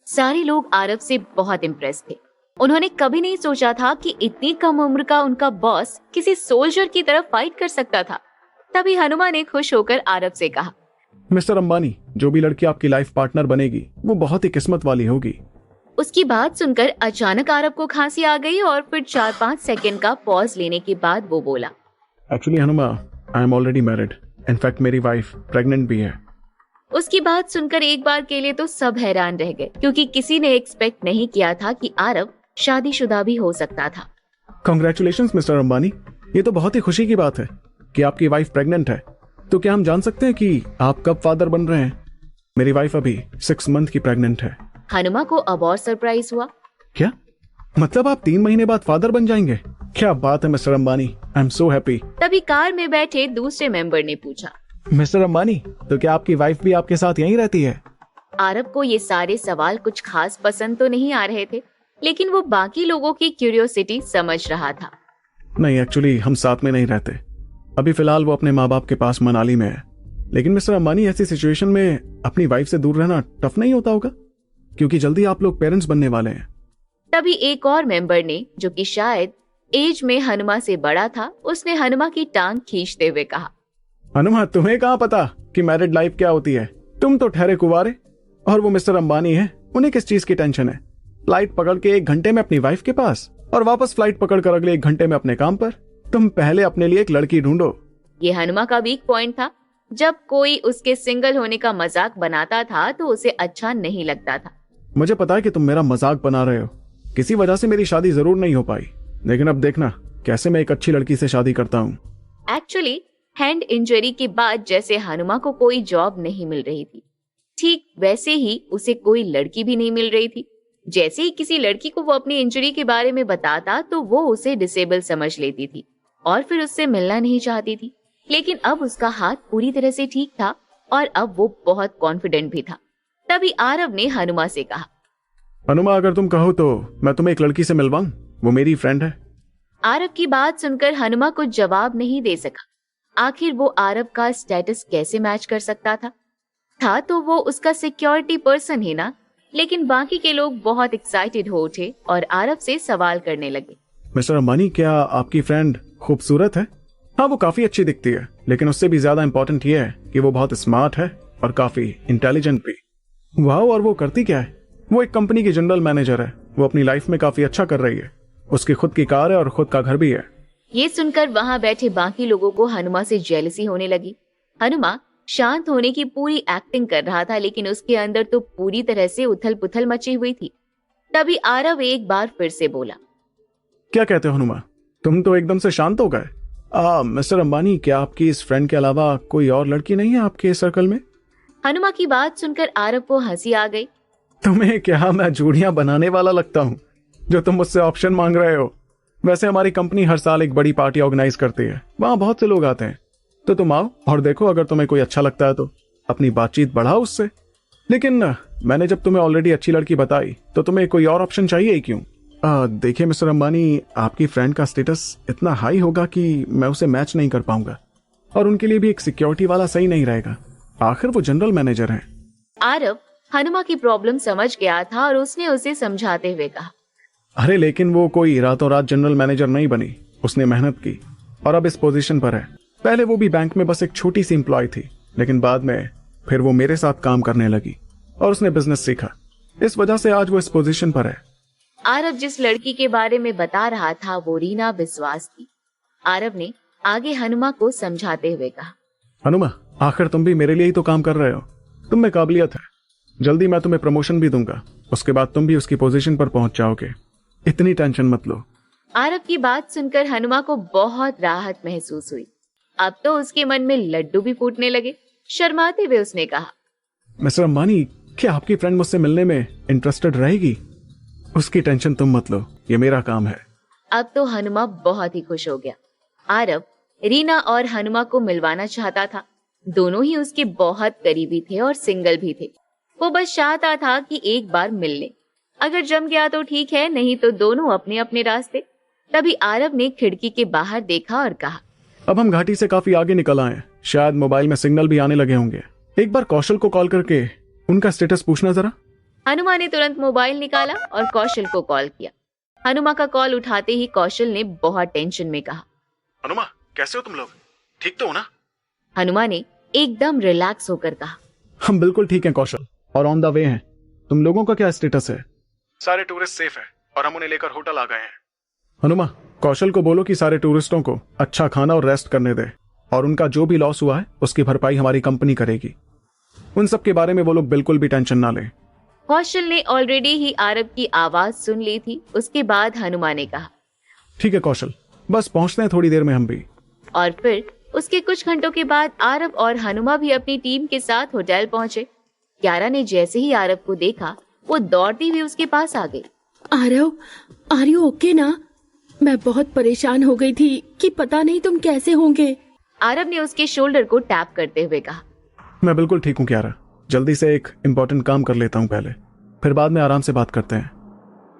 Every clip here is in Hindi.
सारे लोग आरव से बहुत इम्प्रेस थे। उन्होंने कभी नहीं सोचा था कि इतनी कम उम्र का उनका बॉस किसी सोल्जर की तरफ फाइट कर सकता था। तभी हनुमा ने खुश होकर आरव से कहा, मिस्टर अंबानी, जो भी लड़की आपकी लाइफ पार्टनर बनेगी वो बहुत ही किस्मत वाली होगी। उसकी बात सुनकर अचानक आरव को खांसी आ गई और फिर 4-5 सेकंड का पॉज लेने के बाद वो बोला, actually Hanuma, I am already married. In fact मेरी वाइफ प्रेग्नेंट भी है। उसकी बात सुनकर एक बार के लिए तो सब हैरान रह गए, क्योंकि किसी ने एक्सपेक्ट नहीं किया था कि आरव शादीशुदा भी हो सकता था। कांग्रेचुलेशंस मिस्टर अंबानी, ये तो बहुत ही खुशी की बात है कि आपकी वाइफ प्रेग्नेंट है। तो क्या हम जान सकते हैं कि आप कब फादर बन रहे हैं? मेरी वाइफ अभी 6 मंथ की प्रेग्नेंट है। हनुमा को अब और सरप्राइज हुआ। क्या मतलब आप 3 महीने बाद फादर बन जाएंगे? क्या बात है mister Ambani, I am so happy. तभी कार में बैठे दूसरे मेंबर ने पूछा, मिस्टर अंबानी, तो क्या आपकी वाइफ भी आपके साथ यहीं रहती है? आरव को ये सारे सवाल कुछ खास पसंद तो नहीं आ रहे थे, लेकिन वो बाकी लोगों की क्यूरियोसिटी समझ रहा था। नहीं, एक्चुअली हम साथ में नहीं रहते। अभी फिलहाल वो अपने माँ बाप के पास मनाली में है। लेकिन मिस्टर अंबानी, ऐसी सिचुएशन में अपनी वाइफ से दूर रहना टफ नहीं होता होगा? क्योंकि जल्दी आप लोग पेरेंट्स बनने वाले हैं। तभी एक और मेंबर ने, जो कि शायद एज में हनुमा से बड़ा था, उसने हनुमा की टांग खींचते हुए कहा, हनुमा, तुम्हें कहाँ पता कि मैरिड लाइफ क्या होती है? तुम तो ठहरे कुंवारे, और वो मिस्टर अंबानी है, उन्हें किस चीज की टेंशन है? फ्लाइट पकड़ के 1 घंटे में अपनी वाइफ के पास और वापस फ्लाइट पकड़ कर अगले 1 घंटे में अपने काम पर। तुम पहले अपने लिए एक लड़की ढूंढो। ये हनुमा का वीक पॉइंट था। जब कोई उसके सिंगल होने का मजाक बनाता था तो उसे अच्छा नहीं लगता था। मुझे पता है कि तुम मेरा मजाक बना रहे हो। किसी वजह से मेरी शादी जरूर नहीं हो पाई, लेकिन अब देखना कैसे मैं एक अच्छी लड़की से शादी करता हूँ। एक्चुअली हैंड इंजरी के बाद जैसे हनुमा को कोई जॉब नहीं मिल रही थी, ठीक वैसे ही उसे कोई लड़की भी नहीं मिल रही थी। जैसे ही किसी लड़की को वो अपनी इंजरी के बारे में बताता तो वो उसे डिसेबल समझ लेती थी और फिर उससे मिलना नहीं चाहती थी। लेकिन अब उसका हाथ पूरी तरह से ठीक था और अब वो बहुत कॉन्फिडेंट भी था। तभी आरव ने हनुमा से कहा, हनुमा, अगर तुम कहो तो मैं तुम्हें एक लड़की से मिलवाऊं, वो मेरी फ्रेंड है। आरव की बात सुनकर हनुमा कुछ जवाब नहीं दे सका। आखिर वो आरव का स्टेटस कैसे मैच कर सकता था तो वो उसका सिक्योरिटी पर्सन ही ना। लेकिन बाकी के लोग बहुत एक्साइटेड हो उठे और आरव से सवाल करने लगे। मिस्टर अंबानी, क्या आपकी फ्रेंड खूबसूरत है? हाँ, वो काफी अच्छी दिखती है, लेकिन उससे भी ज्यादा इम्पोर्टेंट ये है कि वो बहुत स्मार्ट है और काफी इंटेलिजेंट भी। वाह, और वो करती क्या है? वो एक कंपनी की जनरल मैनेजर है। वो अपनी लाइफ में काफी अच्छा कर रही है। उसकी खुद की कार है और खुद का घर भी है। ये सुनकर वहां बैठे बाकी लोगों को हनुमा से जेलसी होने लगी। हनुमा शांत होने की पूरी एक्टिंग कर रहा था, लेकिन उसके अंदर तो पूरी तरह से उथल पुथल मची हुई थी। तभी आरव एक बार फिर से बोला, क्या कहते हो हनुमा, तुम तो एकदम से शांत हो गए। मिस्टर अंबानी, क्या आपकी इस फ्रेंड के अलावा कोई और लड़की नहीं है आपके सर्कल में? हनुमा की बात सुनकर आरव को हंसी आ गई। तुम्हें क्या मैं जोड़ियां बनाने वाला लगता हूँ जो तुम मुझसे ऑप्शन मांग रहे हो? वैसे हमारी कंपनी हर साल एक बड़ी पार्टी ऑर्गेनाइज करती है, वहाँ बहुत से लोग आते हैं। तो तुम आओ और देखो, अगर तुम्हें कोई अच्छा लगता है तो अपनी बातचीत बढ़ाओ उससे। लेकिन मैंने जब तुम्हें ऑलरेडी अच्छी लड़की बताई तो तुम्हें कोई और ऑप्शन चाहिए ही क्यों? देखिए मिस्टर अंबानी, आपकी फ्रेंड का स्टेटस इतना हाई होगा कि मैं उसे मैच नहीं कर पाऊंगा, और उनके लिए भी एक सिक्योरिटी वाला सही नहीं रहेगा। आखिर वो जनरल मैनेजर हैं। आरव हनुमा की प्रॉब्लम समझ गया था और उसने उसे समझाते हुए कहा, अरे लेकिन वो कोई रातों रात जनरल मैनेजर नहीं बनी। उसने मेहनत की और अब इस पोजीशन पर है। पहले वो भी बैंक में बस एक छोटी सी एम्प्लॉय थी, लेकिन बाद में फिर वो मेरे साथ काम करने लगी और उसने बिजनेस सीखा। इस वजह से आज वो इस पोजीशन पर है। आरव जिस लड़की के बारे में बता रहा था वो रीना विश्वास थी। आरव ने आगे हनुमा को समझाते हुए कहा, हनुमा, आखिर तुम भी मेरे लिए ही तो काम कर रहे हो। तुम में काबिलियत है। जल्दी मैं तुम्हें प्रमोशन भी दूंगा। उसके बाद तुम भी उसकी पोजीशन पर पहुंच जाओगे। इतनी टेंशन मत लो। आरव की बात सुनकर हनुमा को बहुत राहत महसूस हुई। अब तो उसके मन में लड्डू भी फूटने लगे। शर्माते हुए उसने कहा, मिस्टर अंबानी, क्या आपकी फ्रेंड मुझसे मिलने में इंटरेस्टेड रहेगी? उसकी टेंशन तुम मत लो, ये मेरा काम है। अब तो हनुमा बहुत ही खुश हो गया। आरव रीना और हनुमा को मिलवाना चाहता था। दोनों ही उसके बहुत करीबी थे और सिंगल भी थे। वो बस चाहता था कि एक बार मिल ले। अगर जम गया तो ठीक है, नहीं तो दोनों अपने अपने रास्ते। तभी आरव ने खिड़की के बाहर देखा और कहा, अब हम घाटी से काफी आगे निकल आए। शायद मोबाइल में सिग्नल भी आने लगे होंगे। एक बार कौशल को कॉल करके उनका स्टेटस पूछना जरा। हनुमा ने तुरंत मोबाइल निकाला और कौशल को कॉल किया। हनुमा का कॉल उठाते ही कौशल ने बहुत टेंशन में कहा, हनुमा कैसे हो तुम लोग, ठीक तो हो ना? हनुमा ने एकदम रिलैक्स होकर कहा, हम बिल्कुल ठीक हैं कौशल, और ऑन द वे हैं। तुम लोगों का क्या स्टेटस है? सारे टूरिस्ट सेफ हैं और हम उन्हें लेकर होटल आ गए हैं। हनुमा, कौशल को बोलो कि सारे टूरिस्टों को अच्छा खाना और रेस्ट करने दे, और उनका जो भी लॉस हुआ है उसकी भरपाई हमारी कंपनी करेगी। उन सब के बारे में वो लोग बिल्कुल भी टेंशन ना लें। कौशल ने ऑलरेडी ही आरव की आवाज सुन ली थी। उसके बाद हनुमा ने कहा, ठीक है कौशल, बस पहुंचते हैं थोड़ी देर में हम भी। और फिर उसके कुछ घंटों के बाद आरव और हनुमा भी अपनी टीम के साथ होटल पहुंचे। क्यारा ने जैसे ही आरव को देखा, वो दौड़ती हुई उसके पास आ गई। आरव, आर यू ओके ना? मैं बहुत परेशान हो गई थी कि पता नहीं तुम कैसे होंगे। आरव ने उसके शोल्डर को टैप करते हुए कहा, मैं बिल्कुल ठीक हूँ क्यारा, जल्दी से एक इम्पोर्टेंट काम कर लेता हूँ पहले, फिर बाद में आराम से बात करते हैं।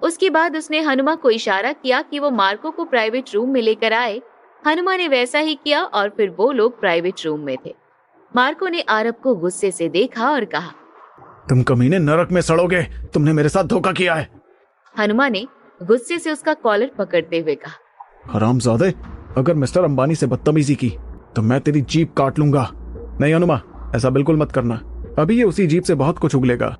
उसके बाद उसने हनुमा को इशारा किया कि वो मार्को को प्राइवेट रूम में लेकर आए। हनुमा ने वैसा ही किया और फिर वो लोग प्राइवेट रूम में थे। मार्को ने आरव को गुस्से से देखा और कहा, तुम कमीने नरक में सड़ोगे, तुमने मेरे साथ धोखा किया है। हनुमा ने गुस्से से उसका कॉलर पकड़ते हुए कहा, हरामजादे, अगर मिस्टर अंबानी से बदतमीजी की तो मैं तेरी जीप काट लूंगा। नहीं हनुमा, ऐसा बिल्कुल मत करना, अभी ये उसी जीप से बहुत कुछ उगलेगा।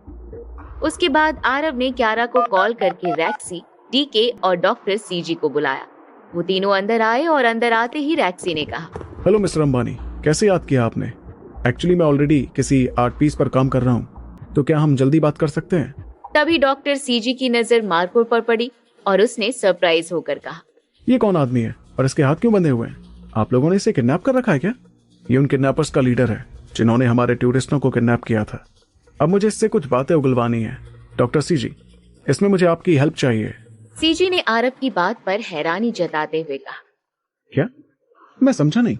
उसके बाद आरव ने क्यारा को कॉल करके रैक्सी, डीके और डॉक्टर सीजी को बुलाया। वो तीनों अंदर आए और अंदर आते ही रैक्सी ने कहा, हेलो मिस्टर अंबानी, कैसे याद किया आपने? एक्चुअली मैं ऑलरेडी किसी आर्ट पीस पर काम कर रहा हूँ, तो क्या हम जल्दी बात कर सकते हैं? तभी डॉक्टर सीजी की नजर मार्को पर पड़ी और उसने सरप्राइज होकर कहा, ये कौन आदमी है और इसके हाथ क्यों बंधे हुए हैं? आप लोगों ने इसे किडनैप कर रखा है क्या? ये उन किडनैपर्स का लीडर है जिन्होंने हमारे टूरिस्टों को किडनैप किया था। अब मुझे इससे कुछ बातें उगलवानी है। डॉक्टर सीजी, इसमें मुझे आपकी हेल्प चाहिए। सीजी ने आरव की बात पर हैरानी जताते हुए कहा, क्या? मैं समझा नहीं,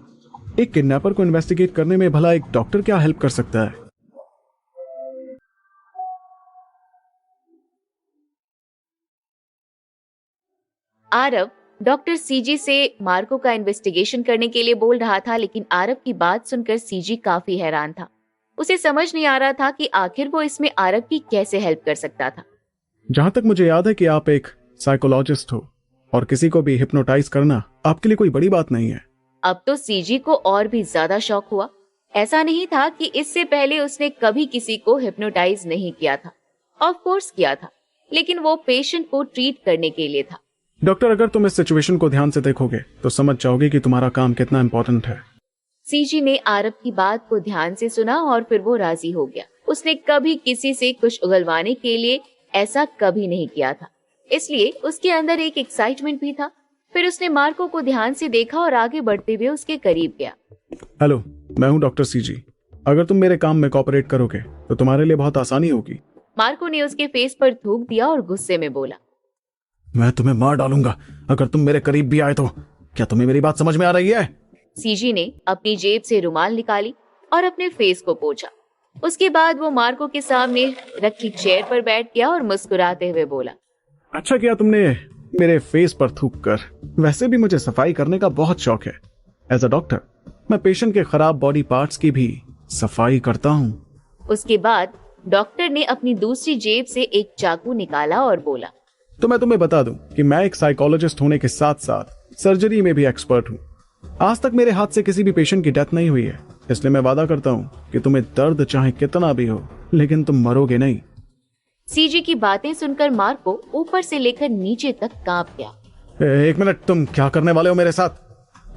एक किडनैपर को इन्वेस्टिगेट करने में भला एक डॉक्टर क्या हेल्प कर सकता है? आरव डॉक्टर सीजी से मार्को का इन्वेस्टिगेशन करने के लिए बोल रहा था, लेकिन आरव की बात सुनकर सीजी काफी हैरान था। उसे समझ नहीं आ रहा था कि आखिर वो इसमें आरव की कैसे हेल्प कर सकता था। जहां तक मुझे याद है कि आप एक साइकोलॉजिस्ट हो और किसी को भी हिप्नोटाइज करना आपके लिए कोई बड़ी बात नहीं है। अब तो सीजी को और भी ज्यादा शौक हुआ। ऐसा नहीं था कि इससे पहले उसने कभी किसी को हिप्नोटाइज नहीं किया था। ऑफ कोर्स किया था, लेकिन वो पेशेंट को ट्रीट करने के लिए था। डॉक्टर, अगर तुम इस सिचुएशन को ध्यान से देखोगे तो समझ जाओगे कि तुम्हारा काम कितना इम्पोर्टेंट है। सीजी ने आरव की बात को ध्यान से सुना और फिर वो राजी हो गया। उसने कभी किसी से कुछ उगलवाने के लिए ऐसा कभी नहीं किया था, इसलिए उसके अंदर एक एक्साइटमेंट भी था। फिर उसने मार्को को ध्यान से देखा और आगे बढ़ते हुए उसके करीब गया। हेलो, मैं हूँ डॉक्टर सीजी। अगर तुम मेरे काम में कोऑपरेट करोगे तो तुम्हारे लिए बहुत आसानी होगी। मार्को ने उसके फेस पर थूक दिया और गुस्से में बोला, मैं तुम्हें मार डालूंगा अगर तुम मेरे करीब भी आए तो। क्या तुम्हें मेरी बात समझ में आ रही है? सीजी ने अपनी जेब से रुमाल निकाली और अपने फेस को पोंछा। उसके बाद वो मार्को के सामने रखी चेयर पर बैठ गया और मुस्कुराते हुए बोला, अच्छा किया तुमने मेरे फेस पर थूक कर। वैसे भी मुझे सफाई करने का बहुत शौक है। एज अ डॉक्टर मैं पेशेंट के खराब बॉडी पार्ट्स की भी सफाई करता हूँ। उसके बाद डॉक्टर ने अपनी दूसरी जेब से एक चाकू निकाला और बोला, तो मैं तुम्हें बता दूं कि मैं एक साइकोलॉजिस्ट होने के साथ साथ सर्जरी में भी एक्सपर्ट हूँ। आज तक मेरे हाथ से किसी भी पेशेंट की डेथ नहीं हुई है, इसलिए मैं वादा करता हूँ कि तुम्हें दर्द चाहे कितना भी हो, लेकिन तुम मरोगे नहीं। सीजी की बातें सुनकर मार्को ऊपर से लेकर नीचे तक कांप गया। एक मिनट, तुम क्या करने वाले हो मेरे साथ?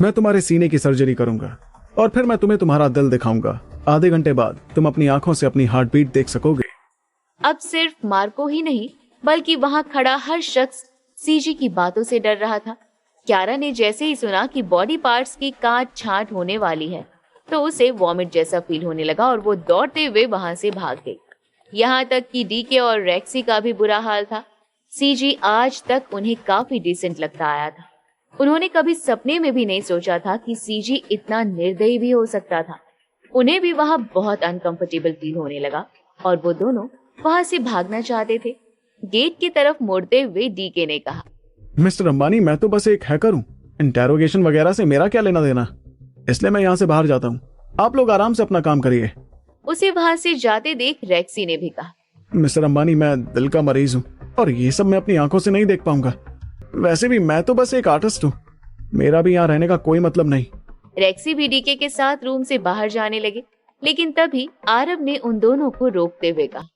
मैं तुम्हारे सीने की सर्जरी करूंगा और फिर मैं तुम्हें तुम्हारा दिल दिखाऊंगा। आधे घंटे बाद तुम अपनी आंखों से अपनी हार्ट बीट देख सकोगे। अब सिर्फ मार्को ही नहीं, बल्कि वहां खड़ा हर शख्स सीजी की बातों से डर रहा था। क्यारा ने जैसे ही सुना कि बॉडी पार्ट्स की काट छांट होने वाली है, तो उसे वॉमिट जैसा फील होने लगा और वो दौड़ते हुए वहां से भाग गई। यहाँ तक कि डीके और रैक्सी का भी बुरा हाल था। सीजी आज तक उन्हें काफी डिसेंट लगता आया था। उन्होंने कभी सपने में भी नहीं सोचा था कि सीजी इतना निर्दयी भी हो सकता था। उन्हें भी वहां बहुत अनकंफर्टेबल फील होने लगा और वो दोनों वहां से भागना चाहते थे। गेट की तरफ मुड़ते हुए डीके ने कहा, मिस्टर अंबानी, मैं तो बस एक हैकर हूँ। इंटेरोगेशन वगैरह से मेरा क्या लेना देना, इसलिए मैं यहाँ से बाहर जाता हूँ। आप लोग आराम से अपना काम करिए। उसे वहां से जाते देख रैक्सी ने भी कहा, मिस्टर अंबानी, मैं दिल का मरीज हूँ और ये सब मैं अपनी आंखों से नहीं देख पाऊंगा। वैसे भी मैं तो बस एक आर्टिस्ट हूँ, मेरा भी यहाँ रहने का कोई मतलब नहीं। रेक्सी भी डीके के साथ रूम से बाहर जाने लगे, लेकिन तभी आरव ने उन दोनों को रोकते हुए कहा,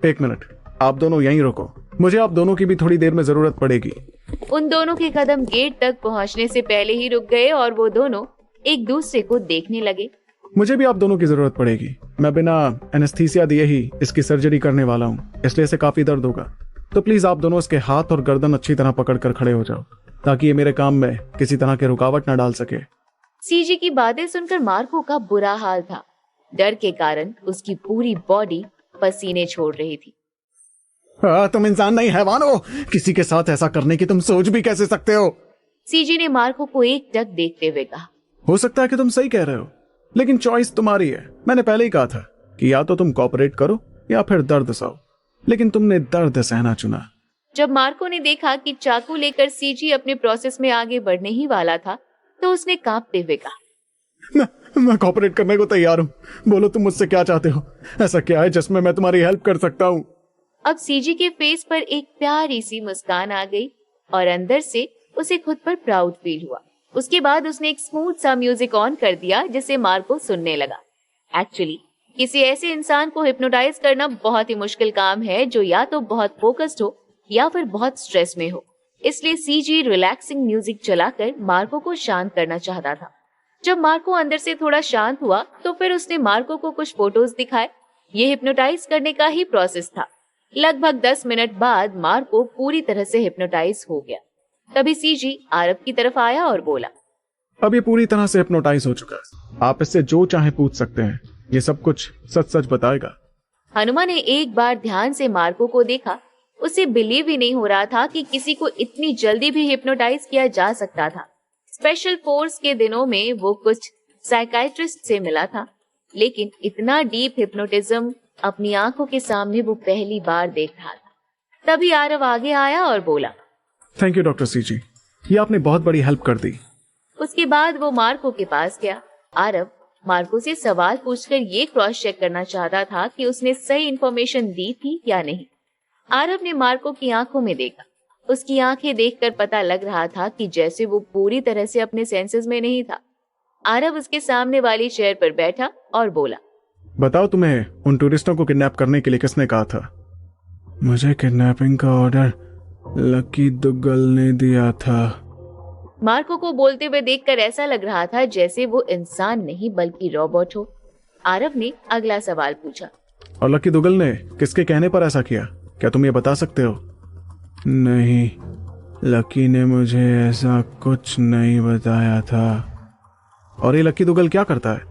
एक मिनट, आप दोनों यहीं रुको, मुझे आप दोनों की भी थोड़ी देर में जरूरत पड़ेगी। उन दोनों के कदम गेट तक पहुंचने से पहले ही रुक गए और वो दोनों एक दूसरे को देखने लगे। मुझे भी आप दोनों की जरूरत पड़ेगी। मैं बिना एनेस्थीसिया दिए ही इसकी सर्जरी करने वाला हूँ, इसलिए इसे काफी दर्द होगा। तो प्लीज आप दोनों इसके हाथ और गर्दन अच्छी तरह पकड़कर खड़े हो जाओ, ताकि ये मेरे काम में किसी तरह के रुकावट न डाल सके। सीजी की बातें सुनकर मार्को का बुरा हाल था। डर के कारण उसकी पूरी बॉडी पसीने छोड़ रही थी। तुम इंसान नहीं हैवान हो, किसी के साथ ऐसा करने की तुम सोच भी कैसे सकते हो? सीजी ने मार्को को एकटक देखते हुए कहा, हो सकता है कि तुम सही कह रहे हो, लेकिन चॉइस तुम्हारी है। मैंने पहले ही कहा था कि या तो तुम कॉपरेट करो या फिर दर्द सहो, लेकिन तुमने दर्द सहना चुना। जब मार्को ने देखा कि चाकू लेकर सीजी अपने प्रोसेस में आगे बढ़ने ही वाला था, तो उसने कांपते हुए कहा, मैं कॉपरेट करने को तैयार हूँ। बोलो तुम मुझसे क्या चाहते हो? ऐसा क्या है जिसमें मैं तुम्हारी हेल्प कर सकता हूँ? अब सीजी के फेस पर एक प्यारी सी मुस्कान आ गई और अंदर से उसे खुद पर प्राउड फील हुआ। उसके बाद उसने एक स्मूथ सा म्यूजिक ऑन कर दिया जिसे मार्को सुनने लगा। एक्चुअली किसी ऐसे इंसान को हिप्नोटाइज करना बहुत ही मुश्किल काम है जो या तो बहुत फोकस्ड हो या फिर बहुत स्ट्रेस में हो, इसलिए सीजी रिलैक्सिंग म्यूजिक चलाकर मार्को को शांत करना चाहता था। जब मार्को अंदर से थोड़ा शांत हुआ तो फिर उसने मार्को को कुछ फोटोज दिखाए। ये हिप्नोटाइज करने का ही प्रोसेस था। लगभग 10 मिनट बाद मार्को पूरी तरह से हिप्नोटाइज हो गया। तभी सीजी आरव की तरफ आया और बोला, अब ये पूरी तरह से हिप्नोटाइज हो चुका है, आप इससे जो चाहे पूछ सकते हैं, ये सब कुछ सच सच बताएगा। हनुमा ने एक बार ध्यान से मार्को को देखा। उसे बिलीव ही नहीं हो रहा था कि किसी को इतनी जल्दी भी हिप्नोटाइज किया जा सकता था। स्पेशल फोर्स के दिनों में वो कुछ साइकाइट्रिस्ट से मिला था, लेकिन इतना डीप हिप्नोटिज्म अपनी आंखों के सामने वो पहली बार देख रहा था। तभी आरव आगे आया और बोला, थैंक यू डॉक्टर सीजी, ये आपने बहुत बड़ी हेल्प कर दी। उसके बाद वो मार्को के पास गया। आरव मार्को से सवाल पूछकर ये क्रॉस चेक करना चाहता था कि उसने सही इंफॉर्मेशन दी थी या नहीं। आरव ने मार्को की आंखों में देखा। उसकी आंखें देखकर पता लग रहा था कि जैसे वो पूरी तरह से अपने सेंसेस में नहीं था। आरव उसके सामने वाली चेयर पर बैठा और बोला, बताओ तुम्हें उन टूरिस्टों को किडनैप करने के लिए किसने कहा था? मुझे किडनैपिंग का ऑर्डर लकी दुग्गल ने दिया था। मार्को को बोलते हुए देखकर ऐसा लग रहा था जैसे वो इंसान नहीं बल्कि रोबोट हो। आरव ने अगला सवाल पूछा, और लकी दुग्गल ने किसके कहने पर ऐसा किया? क्या तुम ये बता सकते हो? नहीं, लकी ने मुझे ऐसा कुछ नहीं बताया था। और ये लकी दुग्गल क्या करता है?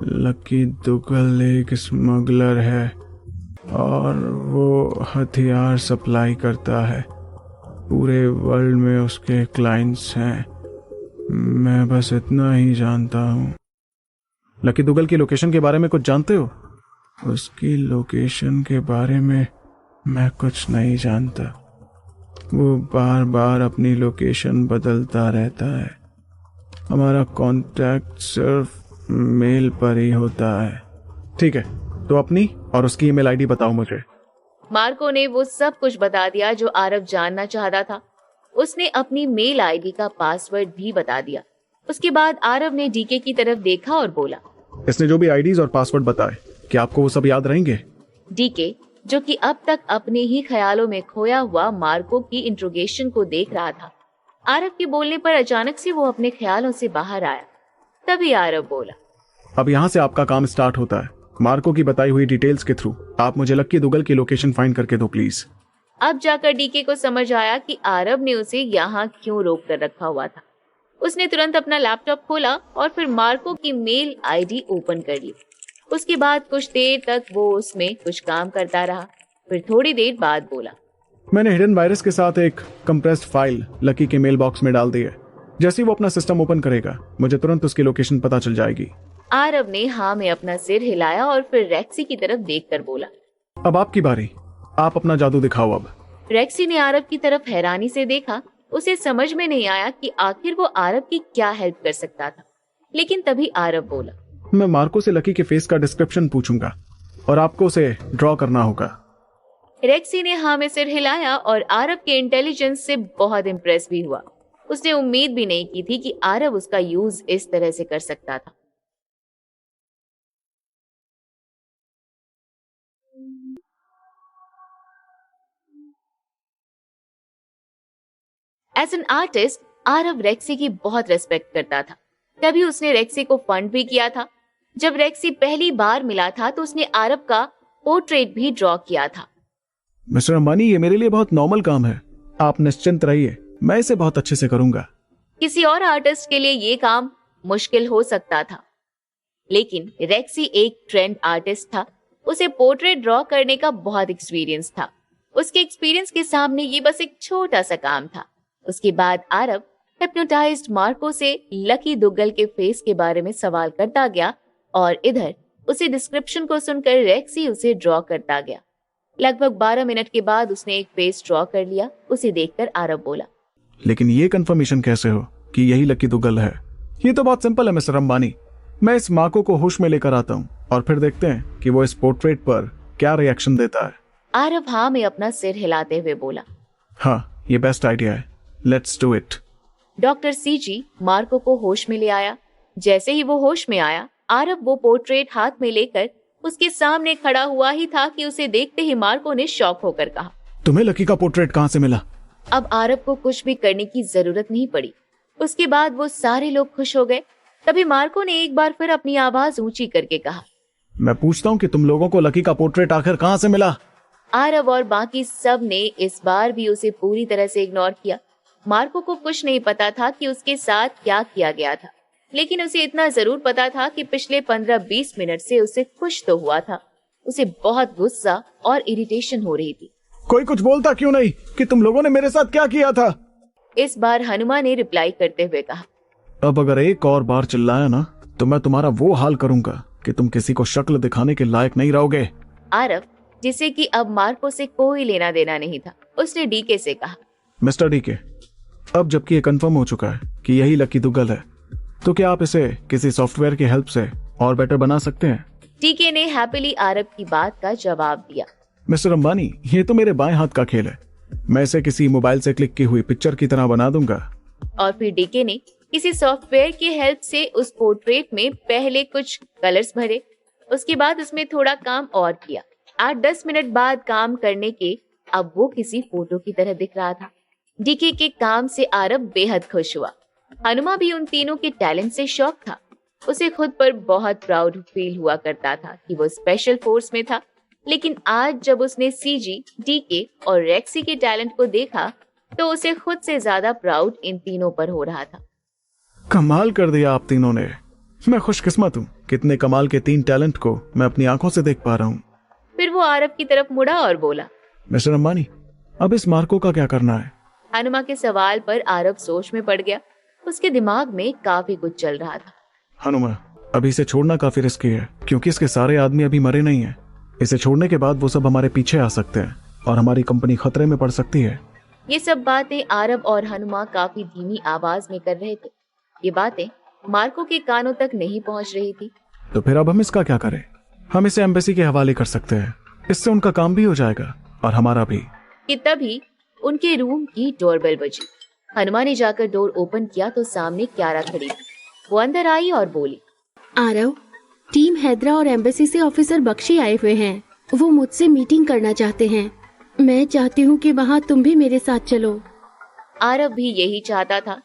लकी दुग्गल एक स्मगलर है और वो हथियार सप्लाई करता है। पूरे वर्ल्ड में उसके क्लाइंट्स हैं। मैं बस इतना ही जानता हूँ। लकी दुग्गल की लोकेशन के बारे में कुछ जानते हो? उसकी लोकेशन के बारे में मैं कुछ नहीं जानता। वो बार बार अपनी लोकेशन बदलता रहता है। हमारा कांटेक्ट सिर्फ मेल पर ही होता है। ठीक है, तो अपनी और उसकी ईमेल आईडी बताओ मुझे। मार्को ने वो सब कुछ बता दिया जो आरव जानना चाहता था। उसने अपनी मेल आईडी का पासवर्ड भी बता दिया। उसके बाद आरव ने डीके की तरफ देखा और बोला, इसने जो भी आईडीज और पासवर्ड बताए, क्या आपको वो सब याद रहेंगे? डीके, जो कि अब तक अपने ही ख्यालों में खोया हुआ मार्को की इंट्रोगेशन को देख रहा था। आरव के बोलने पर अचानक से वो अपने ख्यालों से बाहर आया। तभी आरव बोला, अब यहाँ से आपका काम स्टार्ट होता है। मार्को की बताई हुई डिटेल्स के थ्रू आप मुझे लकी दुग्गल की लोकेशन फाइंड करके दो प्लीज। अब जाकर डीके को समझ आया कि आरव ने उसे यहाँ क्यों रोक कर रखा हुआ था। उसने तुरंत अपना लैपटॉप खोला और फिर मार्को की मेल आईडी ओपन कर ली। उसके बाद कुछ देर तक वो उसमें कुछ काम करता रहा। फिर थोड़ी देर बाद बोला, मैंने हिडन वायरस के साथ एक कंप्रेस्ड फाइल लकी के मेल बॉक्स में डाल दी है। जैसे ही वो अपना सिस्टम ओपन करेगा, मुझे तुरंत उसकी लोकेशन पता चल जाएगी। आरव ने हाँ में अपना सिर हिलाया और फिर रेक्सी की तरफ देखकर बोला, अब आपकी बारी, आप अपना जादू दिखाओ अब। रेक्सी ने आरव की तरफ हैरानी से देखा। उसे समझ में नहीं आया कि आखिर वो आरव की क्या हेल्प कर सकता था। लेकिन तभी आरव बोला, मैं मार्को से लकी के फेस का डिस्क्रिप्शन पूछूंगा और आपको उसे ड्रॉ करना होगा। रेक्सी ने हाँ में सिर हिलाया और आरव के इंटेलिजेंस से बहुत इम्प्रेस भी हुआ। उसने उम्मीद भी नहीं की थी कि आरव उसका यूज इस तरह से कर सकता था। As an artist Aarav Rexy की बहुत रेस्पेक्ट करता था, तभी उसने रेक्सी को फंड भी किया था। जब रेक्सी पहली बार मिला था तो उसने आरव का पोर्ट्रेट भी ड्रॉ किया था। मिस्टर अंबानी, ये मेरे लिए बहुत नॉर्मल काम है, आप निश्चिंत रहिए, मैं इसे बहुत अच्छे से करूंगा। किसी और आर्टिस्ट के लिए ये काम मुश्किल हो सकता था, लेकिन रेक्सी एक ट्रेंड आर्टिस्ट था। उसे पोर्ट्रेट ड्रॉ करने का बहुत एक्सपीरियंस था। उसके एक्सपीरियंस के सामने ये बस एक छोटा सा काम था। उसके बाद आरव हिप्नोटाइज्ड मार्को से लकी दुग्गल के फेस के बारे में सवाल करता गया और इधर उसे डिस्क्रिप्शन को सुनकर रेक्सी उसे ड्रॉ करता गया। लगभग 12 मिनट के बाद उसने एक फेस ड्रॉ कर लिया। उसे देखकर आरव बोला, लेकिन ये कंफर्मेशन कैसे हो कि यही लकी दुग्गल है? ये तो बहुत सिंपल है मिस्टर अंबानी। मैं इस मार्को को होश में लेकर आता हूँ और फिर देखते हैं कि वो इस पोर्ट्रेट पर क्या रिएक्शन देता है। आरव हाँ में अपना सिर हिलाते हुए बोला, हाँ, ये बेस्ट आइडिया है, let's do it. Doctor CG Marco को होश में ले आया। जैसे ही वो होश में आया, आरव वो पोर्ट्रेट हाथ में लेकर उसके सामने खड़ा हुआ ही था कि उसे देखते ही मार्को ने शॉक होकर कहा, तुम्हें लकी का पोर्ट्रेट कहाँ से मिला? अब आरव को कुछ भी करने की जरूरत नहीं पड़ी। उसके बाद वो सारे लोग खुश हो गए। तभी मार्को ने एक बार फिर अपनी आवाज ऊंची करके कहा, मैं पूछता हूँ कि तुम लोगों को लकी का पोर्ट्रेट आखिर कहाँ से मिला? आरव और बाकी सब ने इस बार भी उसे पूरी तरह से इग्नोर किया। मार्को को कुछ नहीं पता था कि उसके साथ क्या किया गया था, लेकिन उसे इतना जरूर पता था कि पिछले 15-20 मिनट से उसे खुश तो हुआ था। उसे बहुत गुस्सा और इरिटेशन हो रही थी। कोई कुछ बोलता क्यों नहीं कि तुम लोगों ने मेरे साथ क्या किया था? इस बार हनुमा ने रिप्लाई करते हुए कहा, अब अगर एक और बार चिल्लाया ना तो मैं तुम्हारा वो हाल करूंगा कि तुम किसी को शक्ल दिखाने के लायक नहीं रहोगे। आरव, जिसे कि अब मार्को से कोई लेना देना नहीं था, उसने डीके से कहा, मिस्टर डीके, अब जबकि ये कंफर्म हो चुका है कि यही लकी दुग्गल है, तो क्या आप इसे किसी सॉफ्टवेयर की हेल्प से और बेटर बना सकते हैं? डीके ने हैप्पीली आरव की बात का जवाब दिया। मिस्टर अंबानी, ये तो मेरे बाएं हाथ का खेल है, मैं इसे किसी मोबाइल से क्लिक की हुई पिक्चर की तरह बना दूंगा। और फिर डीके ने किसी सॉफ्टवेयर की हेल्प से उस पोर्ट्रेट में पहले कुछ कलर्स भरे। उसके बाद उसमें थोड़ा काम और किया। 8-10 मिनट बाद काम करने के अब वो किसी फोटो की तरह दिख रहा था। डीके के काम से आरव बेहद खुश हुआ। हनुमा भी उन तीनों के टैलेंट से शॉक था। उसे खुद पर बहुत प्राउड फील हुआ करता था कि वो स्पेशल फोर्स में था, लेकिन आज जब उसने सीजी, डीके और रेक्सी के टैलेंट को देखा तो उसे खुद से ज्यादा प्राउड इन तीनों पर हो रहा था। कमाल कर दिया आप तीनों ने। मैं खुशकिस्मत हूँ, कितने कमाल के 3 टैलेंट को मैं अपनी आंखों से देख पा रहा हूँ। फिर वो आरव की तरफ मुड़ा और बोला, मिस्टर अंबानी, अब इस मार्को का क्या करना है? हनुमा के सवाल पर आरव सोच में पड़ गया। उसके दिमाग में काफी कुछ चल रहा था। हनुमा, अभी इसे छोड़ना काफी रिस्की है, क्योंकि इसके सारे आदमी अभी मरे नहीं हैं। इसे छोड़ने के बाद वो सब हमारे पीछे आ सकते हैं और हमारी कंपनी खतरे में पड़ सकती है। ये सब बातें आरव और हनुमा काफी धीमी आवाज में कर रहे थे। ये बातें मार्को के कानों तक नहीं पहुंच रही थी। तो फिर अब हम इसका क्या करें? हम इसे एम्बेसी के हवाले कर सकते हैं, इससे उनका काम भी हो जाएगा और हमारा भी। कि तभी उनके रूम की डोरबेल बजी। हनुमा ने जाकर डोर ओपन किया तो सामने क्यारा खड़ी थी। वो अंदर आई और बोली, आरव, टीम हैदरा और एम्बेसी से ऑफिसर बख्शी आए हुए हैं। वो मुझसे मीटिंग करना चाहते हैं। मैं चाहती हूँ कि वहाँ तुम भी मेरे साथ चलो। आरव भी यही चाहता था।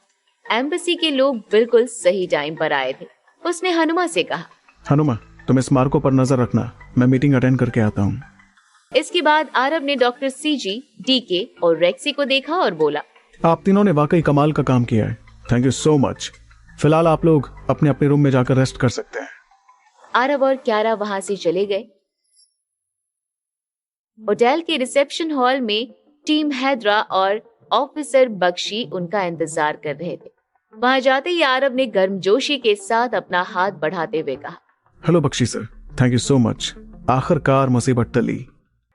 एम्बेसी के लोग बिल्कुल सही टाइम पर आए थे। उसने हनुमा से कहा, हनुमा, तुम इस मार्को पर नजर रखना, मैं मीटिंग अटेंड करके आता हूँ। इसके बाद आरव ने डॉक्टर सीजी, डीके और रेक्सी को देखा और बोला, आप तीनों ने वाकई कमाल का काम किया है, थैंक यू सो मच। फिलहाल आप लोग अपने अपने रूम में जाकर रेस्ट कर सकते हैं। आरव और क्यारा वहां से चले गए। होटल के रिसेप्शन हॉल में टीम हैदरा और ऑफिसर बख्शी उनका इंतजार कर रहे थे। वहां जाते ही आरव ने गर्मजोशी के साथ अपना हाथ बढ़ाते हुए कहा, hello Bakshi sir, thank you so much, आखिरकार मुसीबत टली।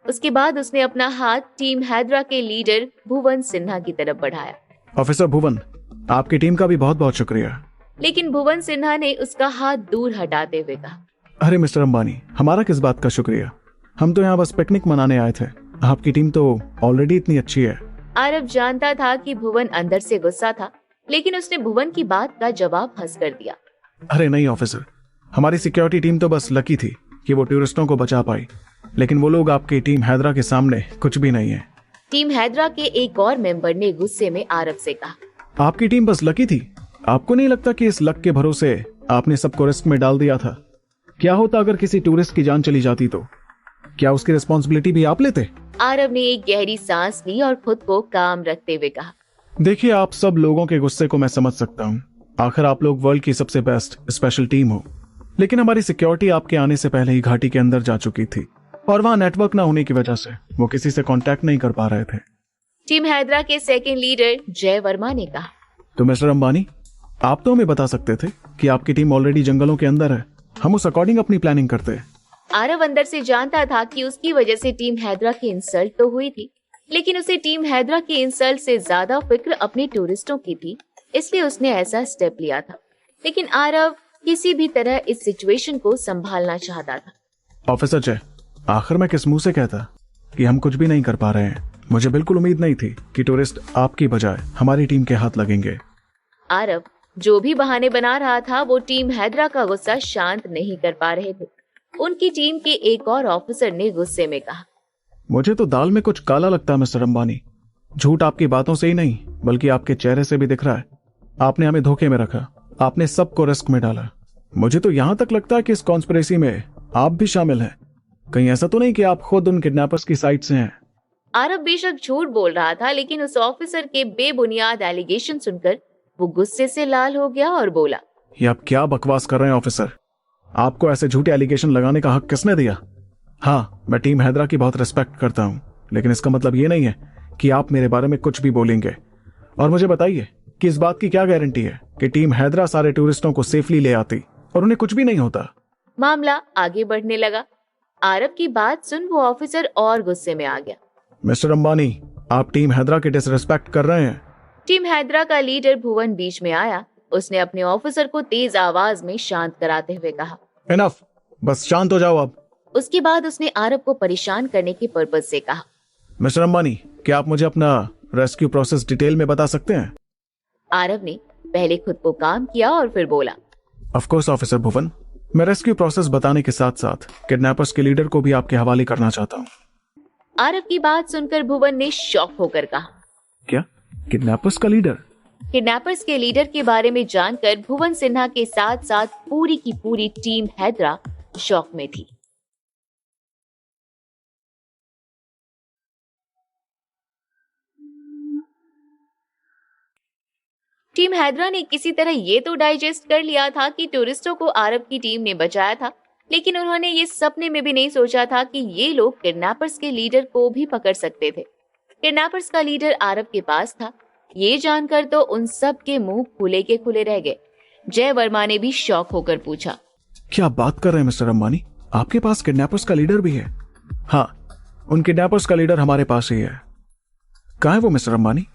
उसके बाद उसने अपना हाथ टीम हैदरा के लीडर भुवन सिन्हा की तरफ बढ़ाया। ऑफिसर भुवन, आपकी टीम का भी बहुत बहुत शुक्रिया। लेकिन भुवन सिन्हा ने उसका हाथ दूर हटाते हुए कहा, अरे मिस्टर अंबानी, हमारा किस बात का शुक्रिया, हम तो यहाँ बस पिकनिक मनाने आए थे, आपकी टीम तो ऑलरेडी इतनी अच्छी है। आरव जानता था कि भुवन अंदर से गुस्सा था, लेकिन उसने भुवन की बात का जवाब हंस कर दिया। अरे नहीं ऑफिसर, हमारी सिक्योरिटी टीम तो बस लकी थी कि वो टूरिस्टों को बचा पाई, लेकिन वो लोग आपकी टीम हैदरा के सामने कुछ भी नहीं है। टीम हैदरा के एक और मेंबर ने गुस्से में आरव से कहा। आपकी टीम बस लकी थी? आपको नहीं लगता कि इस लक के भरोसे आपने सबको रिस्क में डाल दिया था? क्या होता अगर किसी टूरिस्ट की जान चली जाती तो? क्या उसकी रिस्पॉन्सिबिलिटी भी आप लेते? आरव ने एक गहरी सांस ली और खुद को काम रखते हुए कहा। देखिए, आप सब लोगों के गुस्से को मैं समझ सकता हूँ। आखिर आप लोग वर्ल्ड की सबसे बेस्ट स्पेशल टीम हो, लेकिन हमारी सिक्योरिटी आपके आने से पहले ही घाटी के अंदर जा चुकी थी और वहाँ नेटवर्क ना होने की वजह से वो किसी से कांटेक्ट नहीं कर पा रहे थे। टीम हैदरा के सेकंड लीडर जय वर्मा ने कहा। तो मिस्टर अंबानी, आप तो हमें बता सकते थे कि आपकी टीम ऑलरेडी जंगलों के अंदर है, हम उस अकॉर्डिंग अपनी प्लानिंग करते। आरव अंदर से जानता था कि उसकी वजह से टीम हैदरा की इंसल्ट तो हुई थी, लेकिन उसे टीम हैदरा की इंसल्ट से ज्यादा फिक्र अपने टूरिस्टों की थी, इसलिए उसने ऐसा स्टेप लिया था। लेकिन आरव किसी भी तरह इस सिचुएशन को संभालना चाहता था। ऑफिसर जय, आखिर मैं किस मुंह से कहता कि हम कुछ भी नहीं कर पा रहे हैं। मुझे बिल्कुल उम्मीद नहीं थी कि टूरिस्ट आपकी बजाय हमारी टीम के हाथ लगेंगे। आरव जो भी बहाने बना रहा था वो टीम हैदरा का गुस्सा शांत नहीं कर पा रहे थे। उनकी टीम के एक और ऑफिसर ने गुस्से में कहा। मुझे तो दाल में कुछ काला लगता है मिस्टर अंबानी। झूठ आपकी बातों से ही नहीं बल्कि आपके चेहरे से भी दिख रहा है। आपने हमें धोखे में रखा, आपने सबको रिस्क में डाला। मुझे तो यहां तक लगता है कि इस कॉन्स्पिरेसी में आप भी शामिल हैं। कहीं ऐसा तो नहीं कि आप खुद उन किडनैपर्स की साइड से हैं? आरव बेशक झूठ बोल रहा था, लेकिन उस ऑफिसर के बेबुनियाद एलिगेशन सुनकर वो गुस्से से लाल हो गया और बोला। ये आप क्या बकवास कर रहे हैं ऑफिसर? आपको ऐसे झूठे एलिगेशन लगाने का हक किसने दिया? हाँ, मैं टीम हैदरा की बहुत रिस्पेक्ट करता हूँ, लेकिन इसका मतलब ये नहीं है कि आप मेरे बारे में कुछ भी बोलेंगे। और मुझे बताइए कि इस बात की क्या गारंटी है कि टीम हैदरा सारे टूरिस्टों को सेफली ले आती और उन्हें कुछ भी नहीं होता? मामला आगे बढ़ने लगा। आरव की बात सुन वो ऑफिसर और गुस्से में आ गया। मिस्टर अंबानी, आप टीम हैदरा की डिसरिस्पेक्ट कर रहे हैं। टीम हैदरा का लीडर भुवन बीच में आया। उसने अपने ऑफिसर को तेज आवाज में शांत कराते हुए कहा। इनफ, बस शांत हो जाओ अब। उसके बाद उसने आरव को परेशान करने के पर्पज से कहा। मिस्टर अंबानी, क्या आप मुझे अपना रेस्क्यू प्रोसेस डिटेल में बता सकते हैं? आरव ने पहले खुद को काम किया और फिर बोला। ऑफ कोर्स ऑफिसर भुवन, मैं रेस्क्यू प्रोसेस बताने के साथ साथ किडनैपर्स के लीडर को भी आपके हवाले करना चाहता हूँ। आरव की बात सुनकर भुवन ने शॉक होकर कहा। क्या किडनैपर्स का लीडर? किडनैपर्स के लीडर के बारे में जानकर भुवन सिन्हा के साथ साथ पूरी की पूरी टीम हैदरा शॉक में थी। टीम हैदरा ने किसी तरह ये तो डाइजेस्ट कर लिया था कि टूरिस्टों को आरव की टीम ने बचाया था, लेकिन उन्होंने ये सपने में भी नहीं सोचा था कि ये लोग किडनैपर्स के लीडर को भी पकड़ सकते थे। किडनैपर्स का लीडर आरव के पास था, ये जानकर तो उन सब के मुंह खुले के खुले रह गए। जय वर्मा ने भी शॉक होकर पूछा। क्या बात कर रहे हैं मिस्टर अंबानी? आपके पास किडनैपर्स का लीडर भी है? हाँ, उन किडनैपर्स का लीडर हमारे पास ही है। कहाँ है वो मिस्टर अंबानी?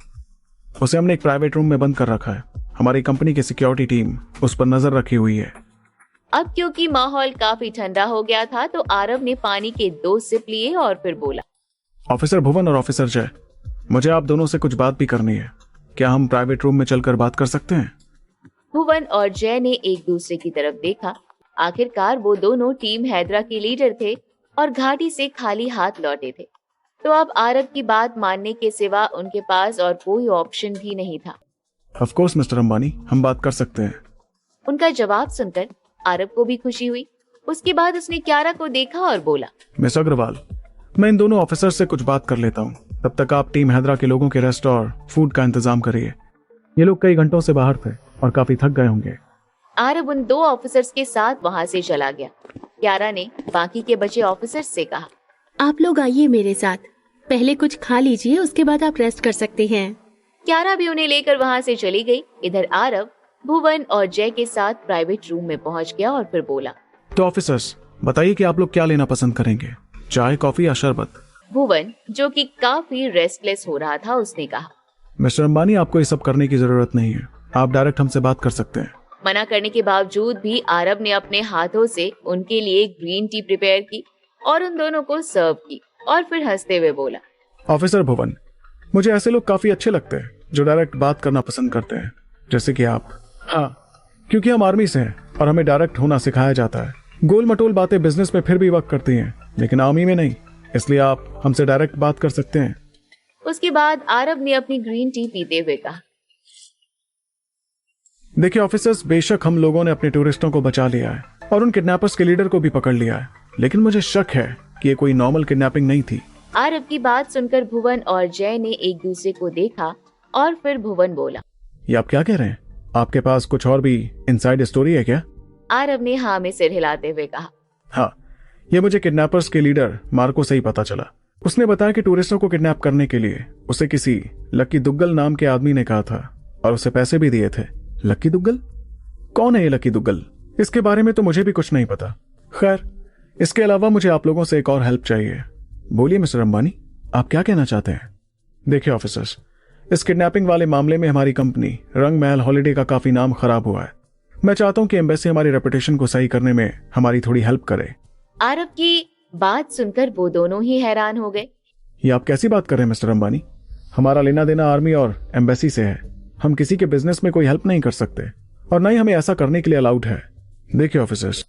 उसे हमने एक प्राइवेट रूम में बंद कर रखा है। हमारी कंपनी की सिक्योरिटी टीम उस पर नजर रखी हुई है। अब क्योंकि माहौल काफी ठंडा हो गया था तो आरव ने पानी के 2 सिप लिए और फिर बोला। ऑफिसर भुवन और ऑफिसर जय, मुझे आप दोनों से कुछ बात भी करनी है। क्या हम प्राइवेट रूम में चलकर बात कर सकते हैं? भुवन और जय ने एक दूसरे की तरफ देखा। आखिरकार वो दोनों टीम हैदरा के लीडर थे और घाटी से खाली हाथ लौटे थे, तो अब आरव की बात मानने के सिवा उनके पास और कोई ऑप्शन भी नहीं था। ऑफ कोर्स मिस्टर अंबानी, हम बात कर सकते हैं। उनका जवाब सुनकर आरव को भी खुशी हुई। उसके बाद उसने क्यारा को देखा और बोला। मिस अग्रवाल, मैं इन दोनों ऑफिसर से कुछ बात कर लेता हूँ। तब तक आप टीम हैदरा के लोगों के रेस्ट और फूड का इंतजाम करिए। ये लोग कई घंटों से बाहर थे और काफी थक गए होंगे। आरव उन 2 ऑफिसर्स के साथ वहां से चला गया। क्यारा ने बाकी के बचे ऑफिसर्स से कहा। आप लोग आइए मेरे साथ, पहले कुछ खा लीजिए, उसके बाद आप रेस्ट कर सकते हैं। क्यारा भी उन्हें लेकर वहां से चली गई। इधर आरव भुवन और जय के साथ प्राइवेट रूम में पहुंच गया और फिर बोला। तो ऑफिसर्स, बताइए कि आप लोग क्या लेना पसंद करेंगे, चाय, कॉफी या शरबत? भुवन, जो कि काफी रेस्टलेस हो रहा था, उसने कहा। मिस्टर अंबानी, आपको ये सब करने की जरूरत नहीं है। आप डायरेक्ट हमसे बात कर सकते हैं। मना करने के बावजूद भी आरव ने अपने हाथों से उनके लिए ग्रीन टी प्रिपेयर की और उन दोनों को सर्व की। और फिर हंसते हुए बोला, ऑफिसर भुवन, मुझे ऐसे लोग काफी अच्छे लगते हैं जो डायरेक्ट बात करना पसंद करते हैं, जैसे कि आप। हाँ, क्योंकि हम आर्मी से हैं और हमें डायरेक्ट होना सिखाया जाता है। गोल मटोल बातें बिजनेस में फिर भी वर्क करती हैं, लेकिन आर्मी में नहीं, इसलिए आप हमसे डायरेक्ट बात कर सकते हैं। उसके बाद आरव ने अपनी ग्रीन टी पीते हुए कहा, देखिए ऑफिसर्स, बेशक हम लोगों ने अपने टूरिस्टों को बचा लिया है और उन किडनैपर्स के लीडर को भी पकड़ लिया है, लेकिन मुझे शक है कि ये कोई नॉर्मल किडनैपिंग नहीं थी। आरव की बात सुनकर भुवन और जय ने एक दूसरे को देखा और फिर भुवन बोला, ये आप क्या कह रहे हैं? आपके पास कुछ और भी इनसाइड स्टोरी है क्या? आरव ने हाँ में सिर हिलाते हुए कहा, हाँ, ये मुझे किडनैपर्स के लीडर मार्को से ही पता चला। उसने बताया कि टूरिस्टों को किडनैप करने के लिए उसे किसी लक्की दुग्गल नाम के आदमी ने कहा था और उसे पैसे भी दिए थे। लक्की दुग्गल? कौन है ये लक्की दुग्गल? इसके बारे में तो मुझे भी कुछ नहीं पता। खैर, इसके अलावा मुझे आप लोगों से एक और हेल्प चाहिए। बोलिए मिस्टर अंबानी, आप क्या कहना चाहते हैं? देखिए ऑफिसर्स, इस किडनैपिंग वाले मामले में हमारी कंपनी रंग महल हॉलिडे का काफी नाम खराब हुआ है। मैं चाहता हूं कि एम्बेसी हमारी रेपुटेशन को सही करने में हमारी थोड़ी हेल्प करे। आरव की बात सुनकर वो दोनों ही हैरान हो गए। ये आप कैसी बात कर रहे हैं मिस्टर अंबानी? हमारा लेना देना आर्मी और एम्बेसी से है। हम किसी के बिजनेस में कोई हेल्प नहीं कर सकते और न ही हमें ऐसा करने के लिए अलाउड है। देखिए ऑफिसर्स,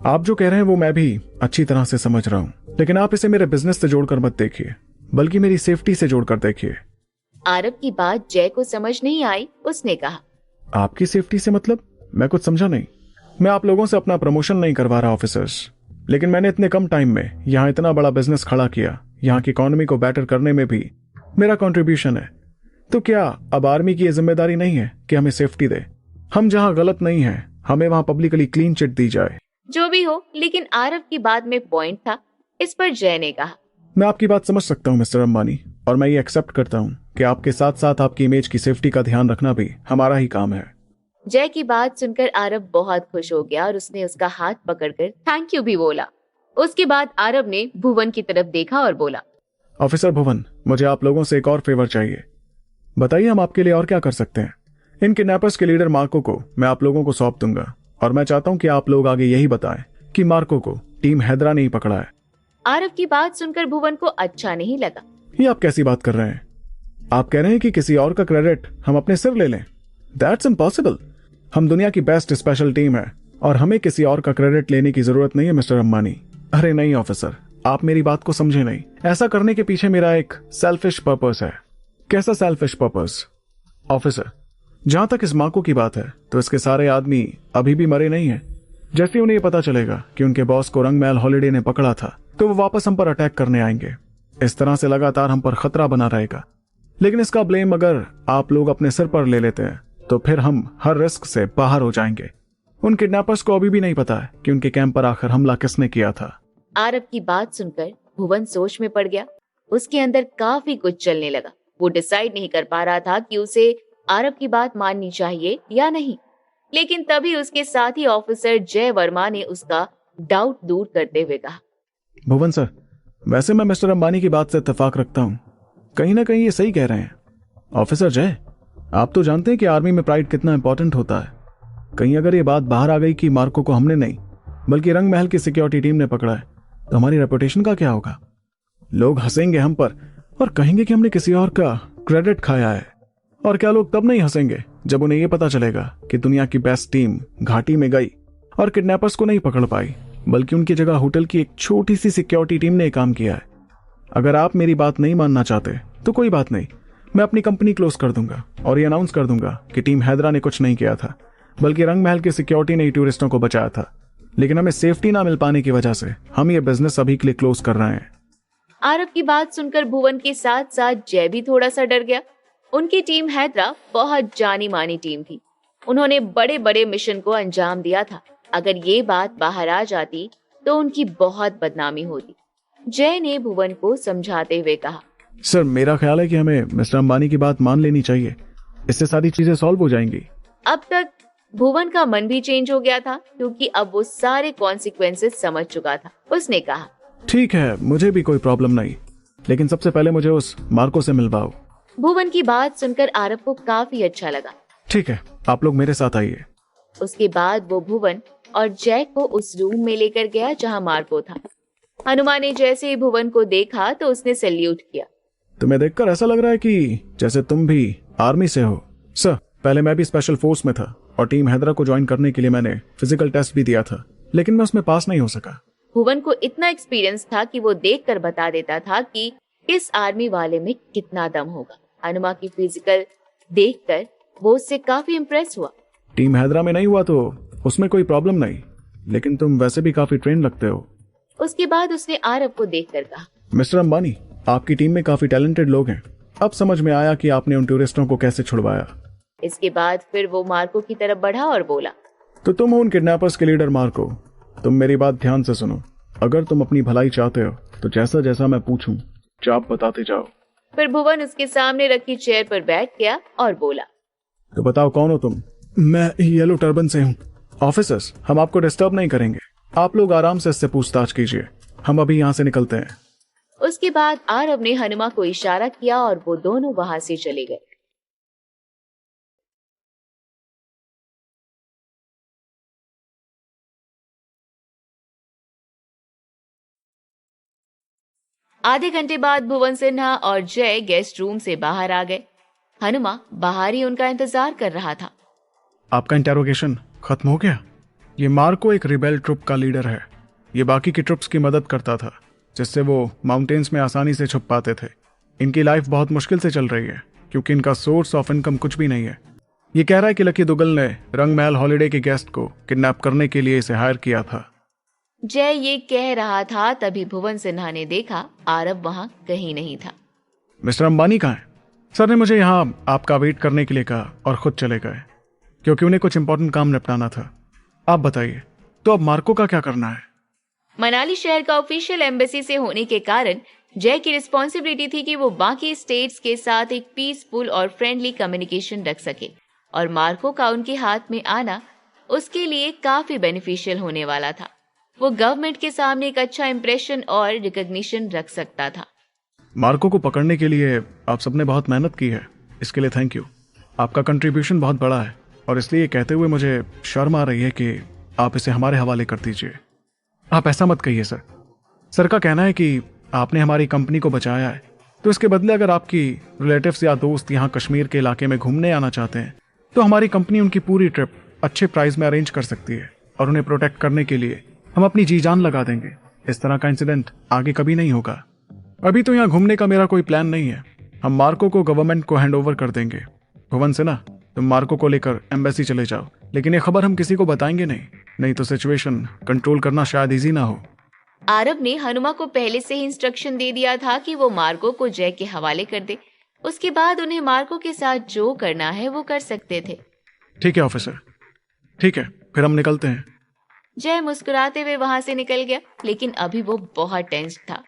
आप जो कह रहे हैं वो मैं भी अच्छी तरह से समझ रहा हूं, लेकिन आप इसे मेरे बिजनेस से जोड़कर मत देखिए, बल्कि मेरी सेफ्टी से जोड़कर देखिए। आरव की बात जय को समझ नहीं आई। उसने कहा, आपकी सेफ्टी से मतलब? मैं कुछ समझा नहीं। मैं आप लोगों से अपना प्रमोशन नहीं करवा रहा ऑफिसर्स, लेकिन मैंने इतने कम टाइम में यहाँ इतना बड़ा बिजनेस खड़ा किया। यहाँ की इकोनॉमी को बेटर करने में भी मेरा कंट्रीब्यूशन है। तो क्या अब आर्मी की ये जिम्मेदारी नहीं है कि हमें सेफ्टी दे? हम जहाँ गलत नहीं है, हमें वहाँ पब्लिकली क्लीन चिट दी जाए। जो भी हो, लेकिन आरव की बात में पॉइंट था। इस पर जय ने कहा, मैं आपकी बात समझ सकता हूँ मिस्टर अंबानी, और मैं ये एक्सेप्ट करता हूँ कि आपके साथ साथ आपकी इमेज की सेफ्टी का ध्यान रखना भी हमारा ही काम है। जय की बात सुनकर आरव बहुत खुश हो गया और उसने उसका हाथ पकड़कर थैंक यू भी बोला। उसके बाद आरव ने भुवन की तरफ देखा और बोला, ऑफिसर भुवन, मुझे आप लोगों से एक और फेवर चाहिए। बताइए हम आपके लिए और क्या कर सकते हैं? इन किडनैपर्स के लीडर मार्को को मैं आप लोगों को सौंप दूंगा और मैं चाहता हूं कि आप लोग आगे यही बताएं कि मार्को को टीम हैदरा ने ही पकड़ा है। आरव की बात सुनकर भुवन को अच्छा नहीं लगा। ये आप कैसी बात कर रहे हैं? आप कह रहे हैं कि किसी और का क्रेडिट हम अपने सिर ले लें? That's impossible. हम दुनिया की बेस्ट स्पेशल टीम है और हमें किसी और का क्रेडिट लेने की जरूरत नहीं है मिस्टर अंबानी। अरे नहीं ऑफिसर, आप मेरी बात को समझे नहीं। ऐसा करने के पीछे मेरा एक सेल्फिश पर्पस है। कैसा सेल्फिश पर्पस? ऑफिसर, जहां तक इस मार्को की बात है तो इसके सारे आदमी अभी भी मरे नहीं है। जैसे उन्हें पता चलेगा कि उनके बॉस को रंग महल हॉलिडे ने पकड़ा था तो वो वापस हम पर अटैक करने आएंगे। इस तरह से लगातार हम पर खतरा बना रहेगा। लेकिन इसका ब्लेम अगर आप लोग अपने सिर पर ले लेते हैं तो फिर हम हर रिस्क से बाहर हो जाएंगे। उन किडनैपर्स को अभी भी नहीं पता है कि उनके कैंप पर आखिर हमला किसने किया था। आरव की बात सुनकर भुवन सोच में पड़ गया। उसके अंदर काफी कुछ चलने लगा। वो डिसाइड नहीं कर पा रहा था कि उसे आरव की बात माननी चाहिए या नहीं। लेकिन तभी उसके साथी ऑफिसर जय वर्मा ने उसका डाउट दूर करते हुए कहा, भुवन सर, वैसे मैं मिस्टर अंबानी की बात से इत्तेफाक रखता हूँ। कहीं ना कहीं ये सही कह रहे हैं। ऑफिसर जय, आप तो जानते हैं कि आर्मी में प्राइड कितना इंपॉर्टेंट होता है। कहीं अगर ये बात बाहर आ गई कि मार्को को हमने नहीं बल्कि रंग महल की सिक्योरिटी टीम ने पकड़ा है तो हमारी रेपुटेशन का क्या होगा? लोग हंसेंगे हम पर और कहेंगे कि हमने किसी और का क्रेडिट खाया है। और क्या लोग तब नहीं हंसेंगे जब उन्हें यह पता चलेगा कि दुनिया की बेस्ट टीम घाटी में गई और किडनैपर्स को नहीं पकड़ पाई, बल्कि उनकी जगह होटल की एक छोटी सी सिक्योरिटी टीम ने काम किया है। अगर आप मेरी बात नहीं मानना चाहते तो कोई बात नहीं, मैं अपनी कंपनी क्लोज कर दूंगा और ये अनाउंस कर दूंगा कि टीम हैदरा ने कुछ नहीं किया था, बल्कि रंग महल की सिक्योरिटी ने ही टूरिस्टों को बचाया था। लेकिन हमें सेफ्टी ना मिल पाने की वजह से हम ये बिजनेस अभी के लिए क्लोज कर रहे हैं। आरव की बात सुनकर भुवन के साथ साथ जय भी थोड़ा सा डर गया। उनकी टीम हैदरा बहुत जानी मानी टीम थी। उन्होंने बड़े बड़े मिशन को अंजाम दिया था। अगर ये बात बाहर आ जाती तो उनकी बहुत बदनामी होती। जय ने भुवन को समझाते हुए कहा, सर, मेरा ख्याल है कि हमें मिस्टर अंबानी की बात मान लेनी चाहिए। इससे सारी चीजें सॉल्व हो जाएंगी। अब तक भुवन का मन भी चेंज हो गया था क्योंकि अब वो सारे कॉन्सिक्वेंसेस समझ चुका था। उसने कहा, ठीक है, मुझे भी कोई प्रॉब्लम नहीं, लेकिन सबसे पहले मुझे उस मार्को से मिलवाओ। भुवन की बात सुनकर आरव को काफी अच्छा लगा। ठीक है, आप लोग मेरे साथ आइए। उसके बाद वो भुवन और जय को उस रूम में लेकर गया जहां मार्को था। हनुमा ने जैसे ही भुवन को देखा तो उसने सैल्यूट किया। तुम्हें देखकर ऐसा लग रहा है कि जैसे तुम भी आर्मी से हो। सर, पहले मैं भी स्पेशल फोर्स में था और टीम हैदरा को ज्वाइन करने के लिए मैंने फिजिकल टेस्ट भी दिया था, लेकिन मैं उसमें पास नहीं हो सका। भुवन को इतना एक्सपीरियंस था कि वो देखकर बता देता था कि इस आर्मी वाले में कितना दम होगा। हनुमा की फिजिकल देखकर वो उससे काफी इम्प्रेस हुआ। टीम हैदरा में नहीं हुआ तो उसमें कोई प्रॉब्लम नहीं, लेकिन तुम वैसे भी काफी ट्रेन लगते हो। उसके बाद उसने आरव को देखकर कहा, मिस्टर अंबानी, आपकी टीम में काफी टैलेंटेड लोग हैं। अब समझ में आया कि आपने उन टूरिस्टों को कैसे छुड़वाया। इसके बाद फिर वो मार्को की तरफ बढ़ा और बोला, तो तुम हो उन किडनैपर्स के लीडर मार्को। तुम मेरी बात ध्यान से सुनो। अगर तुम अपनी भलाई चाहते हो तो जैसा जैसा मैं पूछूं आप बताते जाओ। फिर भुवन उसके सामने रखी चेयर पर बैठ गया और बोला, तो बताओ कौन हो तुम? मैं येलो टर्बन से हूँ। ऑफिसर्स, हम आपको डिस्टर्ब नहीं करेंगे। आप लोग आराम से इससे पूछताछ कीजिए। हम अभी यहाँ से निकलते हैं। उसके बाद आरव ने हनुमा को इशारा किया और वो दोनों वहां से चले गए। आधे घंटे बाद भुवन सिन्हा और जय गेस्ट रूम से बाहर आ गए। हनुमा बाहर ही उनका इंतजार कर रहा था। आपका इंटेरोगेशन खत्म हो गया? ये मार्को एक रिबेल ट्रुप का लीडर है। ये बाकी की ट्रुप्स की मदद करता था, जिससे वो माउंटेन्स में आसानी से छुप पाते थे। इनकी लाइफ बहुत मुश्किल से चल रही है क्योंकि इनका सोर्स ऑफ इनकम कुछ भी नहीं है। ये कह रहा है कि लकी दुगल ने रंग महल हॉलिडे के गेस्ट को किडनैप करने के लिए इसे हायर किया था। जय ये कह रहा था तभी भुवन सिन्हा ने देखा आरव वहां कहीं नहीं था। मिस्टर अंबानी कहाँ है? सर ने मुझे यहाँ आपका वेट करने के लिए कहा और खुद चले गए क्योंकि उन्हें कुछ इंपॉर्टेंट काम निपटाना था। आप बताइए, तो अब मार्को का क्या करना है? मनाली शहर का ऑफिशियल एम्बेसी से होने के कारण जय की रिस्पॉन्सिबिलिटी थी कि वो बाकी स्टेट्स के साथ एक पीसफुल और फ्रेंडली कम्युनिकेशन रख सके, और मार्को का उनके हाथ में आना उसके लिए काफी बेनिफिशियल होने वाला था। वो गवर्नमेंट के सामने एक अच्छा इंप्रेशन और रिकॉग्निशन रख सकता था। मार्को को पकड़ने के लिए आप सबने बहुत मेहनत की है, इसके लिए थैंक यू। आपका कंट्रीब्यूशन बहुत बड़ा है और इसलिए कहते हुए मुझे शर्म आ रही है कि आप इसे हमारे हवाले कर दीजिए। आप ऐसा मत कहिए सर। सर का कहना है कि आपने हमारी कंपनी को बचाया है, तो इसके बदले अगर आपकी रिलेटिव्स या दोस्त यहाँ कश्मीर के इलाके में घूमने आना चाहते हैं तो हमारी कंपनी उनकी पूरी ट्रिप अच्छे प्राइस में अरेंज कर सकती है और उन्हें प्रोटेक्ट करने के लिए हम अपनी जी जान लगा देंगे। इस तरह का इंसिडेंट आगे कभी नहीं होगा। अभी तो यहाँ घूमने का मेरा कोई प्लान नहीं है। हम मार्को को गवर्नमेंट को हैंड ओवर कर देंगे। भुवन सिन्हा, तुम मार्को को लेकर एम्बेसी चले जाओ, लेकिन ये खबर हम किसी को बताएंगे नहीं तो सिचुएशन कंट्रोल करना शायद इजी ना हो। आरव ने हनुमा को पहले से ही इंस्ट्रक्शन दे दिया था कि वो मार्को को जय के हवाले कर दे। उसके बाद उन्हें मार्को के साथ जो करना है वो कर सकते थे। ठीक है ऑफिसर, ठीक है, फिर हम निकलते हैं। जय मुस्कुराते हुए वहां से निकल गया, लेकिन अभी वो बहुत टेंस था।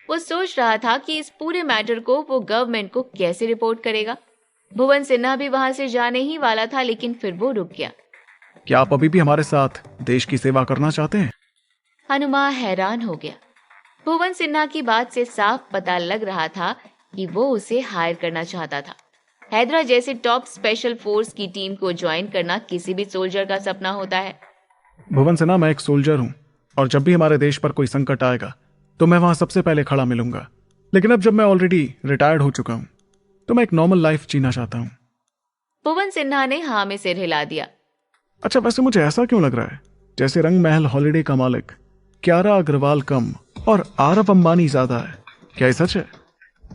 वो सोच रहा था कि इस पूरे मैटर को वो गवर्नमेंट को कैसे रिपोर्ट करेगा। भुवन सिन्हा भी वहां से जाने ही वाला था, लेकिन फिर वो रुक गया। क्या आप अभी भी हमारे साथ देश की सेवा करना चाहते हैं? हनुमा हैरान हो गया। भुवन सिन्हा की बात से साफ पता लग रहा था कि वो उसे हायर करना चाहता था। हैदरा जैसे टॉप स्पेशल फोर्स की टीम को ज्वाइन करना किसी भी सोल्जर का सपना होता है। भुवन सिन्हा, मैं एक सोल्जर हूँ और जब भी हमारे देश पर कोई संकट आएगा तो मैं वहां सबसे पहले खड़ा मिलूंगा। लेकिन अब जब मैं ऑलरेडी रिटायर्ड हो चुका हूँ तो मैं एक नॉर्मल लाइफ जीना चाहता हूँ। भुवन सिन्हा ने हाँ में सिर हिला दिया। अच्छा, वैसे मुझे ऐसा क्यों लग रहा है जैसे रंग महल हॉलिडे का मालिक क्यारा अग्रवाल कम और आरव अंबानी ज्यादा है? क्या ये सच है?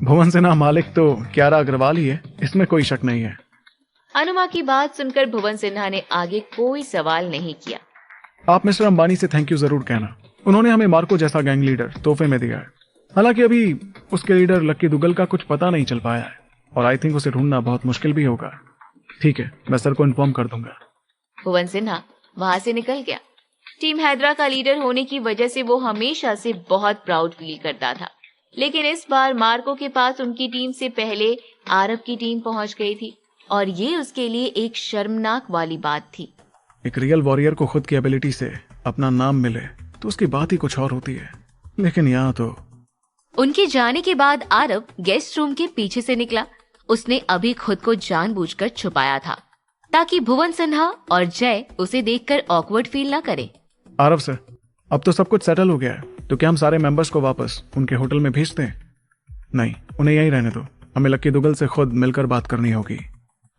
भुवन सिन्हा मालिक तो क्यारा अग्रवाल ही है, इसमें कोई शक नहीं है। हनुमा की बात सुनकर भुवन सिन्हा ने आगे कोई सवाल नहीं किया। आप मिस्टर अंबानी से थैंक यू जरूर कहना। उन्होंने हमें मार्को जैसा गैंग लीडर तोहफे में दिया है। हालांकि अभी उसके लीडर लक्की दुगल का कुछ पता नहीं चल पाया है और आई थिंक उसे ढूंढना बहुत मुश्किल भी होगा। ठीक है, मैं सर को इन्फॉर्म कर दूंगा। भुवन सिन्हा वहां से निकल गया। टीम हैदरा का लीडर होने की वजह से वो हमेशा से बहुत प्राउड फील करता था, लेकिन इस बार मार्को के पास उनकी टीम से पहले आरव की टीम पहुंच गई थी और ये उसके लिए एक शर्मनाक वाली बात थी। एक रियल वॉरियर को खुद की एबिलिटी से अपना नाम मिले तो उसकी बात ही कुछ और होती है, लेकिन यहाँ तो। उनके जाने के बाद आरव गेस्ट रूम के पीछे से निकला। उसने अभी खुद को जानबूझकर छुपाया था ताकि भुवन सिन्हा और जय उसे देखकर ऑकवर्ड फील ना करें। आरव सर, अब तो सब कुछ सेटल हो गया है, तो क्या हम सारे मेंबर्स को वापस उनके होटल में भेजते हैं? नहीं, उन्हें यहीं रहने दो। हमें लक्की दुग्गल से खुद मिलकर बात करनी होगी।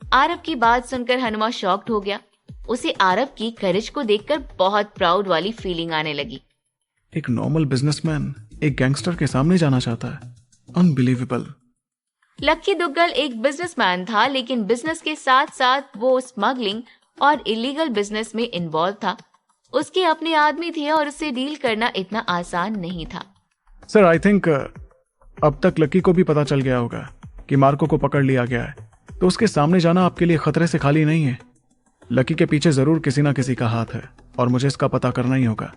आरव की बात सुनकर हनुमा शॉक्ड हो गया। उसे आरव की करेज को देखकर बहुत प्राउड वाली फीलिंग आने लगी। एक नॉर्मल बिजनेसमैन एक गैंगस्टर के सामने जाना चाहता है। अनबिलीवेबल। लक्की दुग्गल एक बिजनेसमैन था, लेकिन बिजनेस के साथ साथ वो स्मगलिंग और इलीगल बिजनेस में इन्वॉल्व था। उसके अपने आदमी थे और उससे डील करना इतना आसान नहीं था। सर, आई थिंक अब तक लक्की को भी पता चल गया होगा कि मार्को को पकड़ लिया गया है, तो उसके सामने जाना आपके लिए खतरे से खाली नहीं है। लकी के पीछे जरूर किसी ना किसी का हाथ है और मुझे इसका पता करना ही होगा।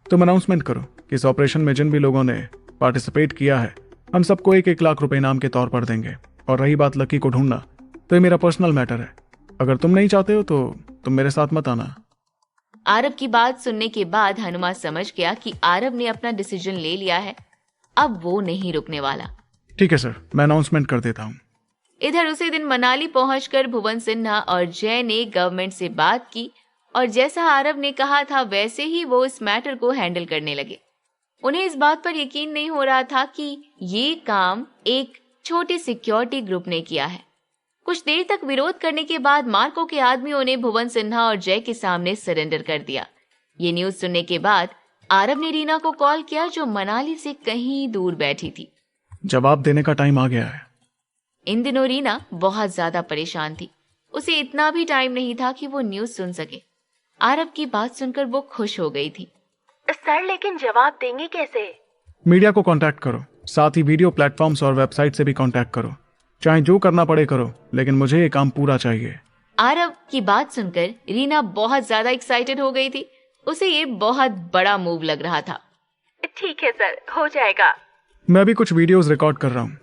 तुम अनाउंसमेंट करो कि इस ऑपरेशन में जिन भी लोगों ने पार्टिसिपेट किया है, हम सबको 1-1 लाख रुपए इनाम के तौर पर देंगे। और रही बात लकी को ढूंढना, तो ये मेरा पर्सनल मैटर है। अगर तुम नहीं चाहते हो तो तुम मेरे साथ मत आना। आरव की बात सुनने के बाद हनुमा समझ गया कि आरव ने अपना डिसीजन ले लिया है। अब वो नहीं रुकने वाला। ठीक है सर, मैं अनाउंसमेंट कर देता हूँ। इधर उसी दिन मनाली पहुंचकर भुवन सिन्हा और जय ने गवर्नमेंट से बात की और जैसा आरव ने कहा था वैसे ही वो इस मैटर को हैंडल करने लगे। उन्हें इस बात पर यकीन नहीं हो रहा था कि ये काम एक छोटे सिक्योरिटी ग्रुप ने किया है। कुछ देर तक विरोध करने के बाद मार्को के आदमियों ने भुवन सिन्हा और जय के सामने सरेंडर कर दिया। ये न्यूज सुनने के बाद आरव ने रीना को कॉल किया, जो मनाली से कहीं दूर बैठी थी। जवाब देने का टाइम आ गया है। इन दिनों रीना बहुत ज्यादा परेशान थी। उसे इतना भी टाइम नहीं था कि वो न्यूज सुन सके। आरव की बात सुनकर वो खुश हो गई थी। सर, लेकिन जवाब देंगे कैसे? मीडिया को कांटेक्ट करो, साथ ही वीडियो प्लेटफॉर्म्स और वेबसाइट से भी कांटेक्ट करो। चाहे जो करना पड़े करो, लेकिन मुझे ये काम पूरा चाहिए। आरव की बात सुनकर रीना बहुत ज्यादा एक्साइटेड हो गई थी। उसे ये बहुत बड़ा मूव लग रहा था। ठीक है सर, हो जाएगा। मैं भी कुछ वीडियोस रिकॉर्ड कर रहा हूँ।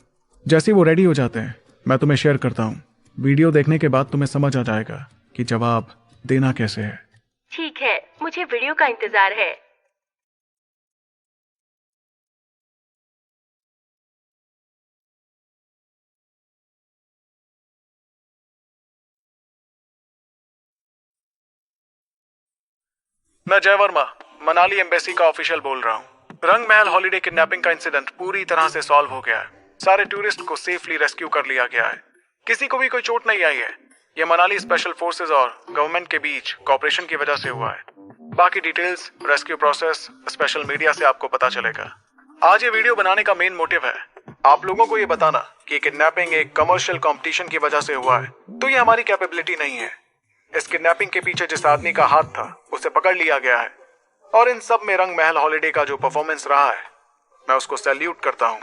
जैसे वो रेडी हो जाते हैं मैं तुम्हें शेयर करता हूँ। वीडियो देखने के बाद तुम्हें समझ आ जाएगा कि जवाब देना कैसे है। ठीक है, मुझे वीडियो का इंतजार है। मैं जय वर्मा, मनाली एम्बेसी का ऑफिशियल बोल रहा हूँ। रंग महल हॉलिडे किडनैपिंग का इंसिडेंट पूरी तरह से सॉल्व हो गया है। सारे टूरिस्ट को सेफली रेस्क्यू कर लिया गया है। किसी को भी कोई चोट नहीं आई है। ये मनाली स्पेशल फोर्सेस और गवर्नमेंट के बीच कोऑपरेशन की वजह से हुआ है। बाकी details rescue process special media से आपको पता चलेगा। आज ये वीडियो बनाने का मेन मोटिव है आप लोगों को ये बताना कि किडनैपिंग एक कमर्शियल कंपटीशन की वजह से हुआ है, तो ये हमारी कैपेबिलिटी नहीं है। इस किडनैपिंग के पीछे जिस आदमी का हाथ था उसे पकड़ लिया गया है और इन सब में रंग महल हॉलिडे का जो परफॉर्मेंस रहा है, मैं उसको सैल्यूट करता हूँ।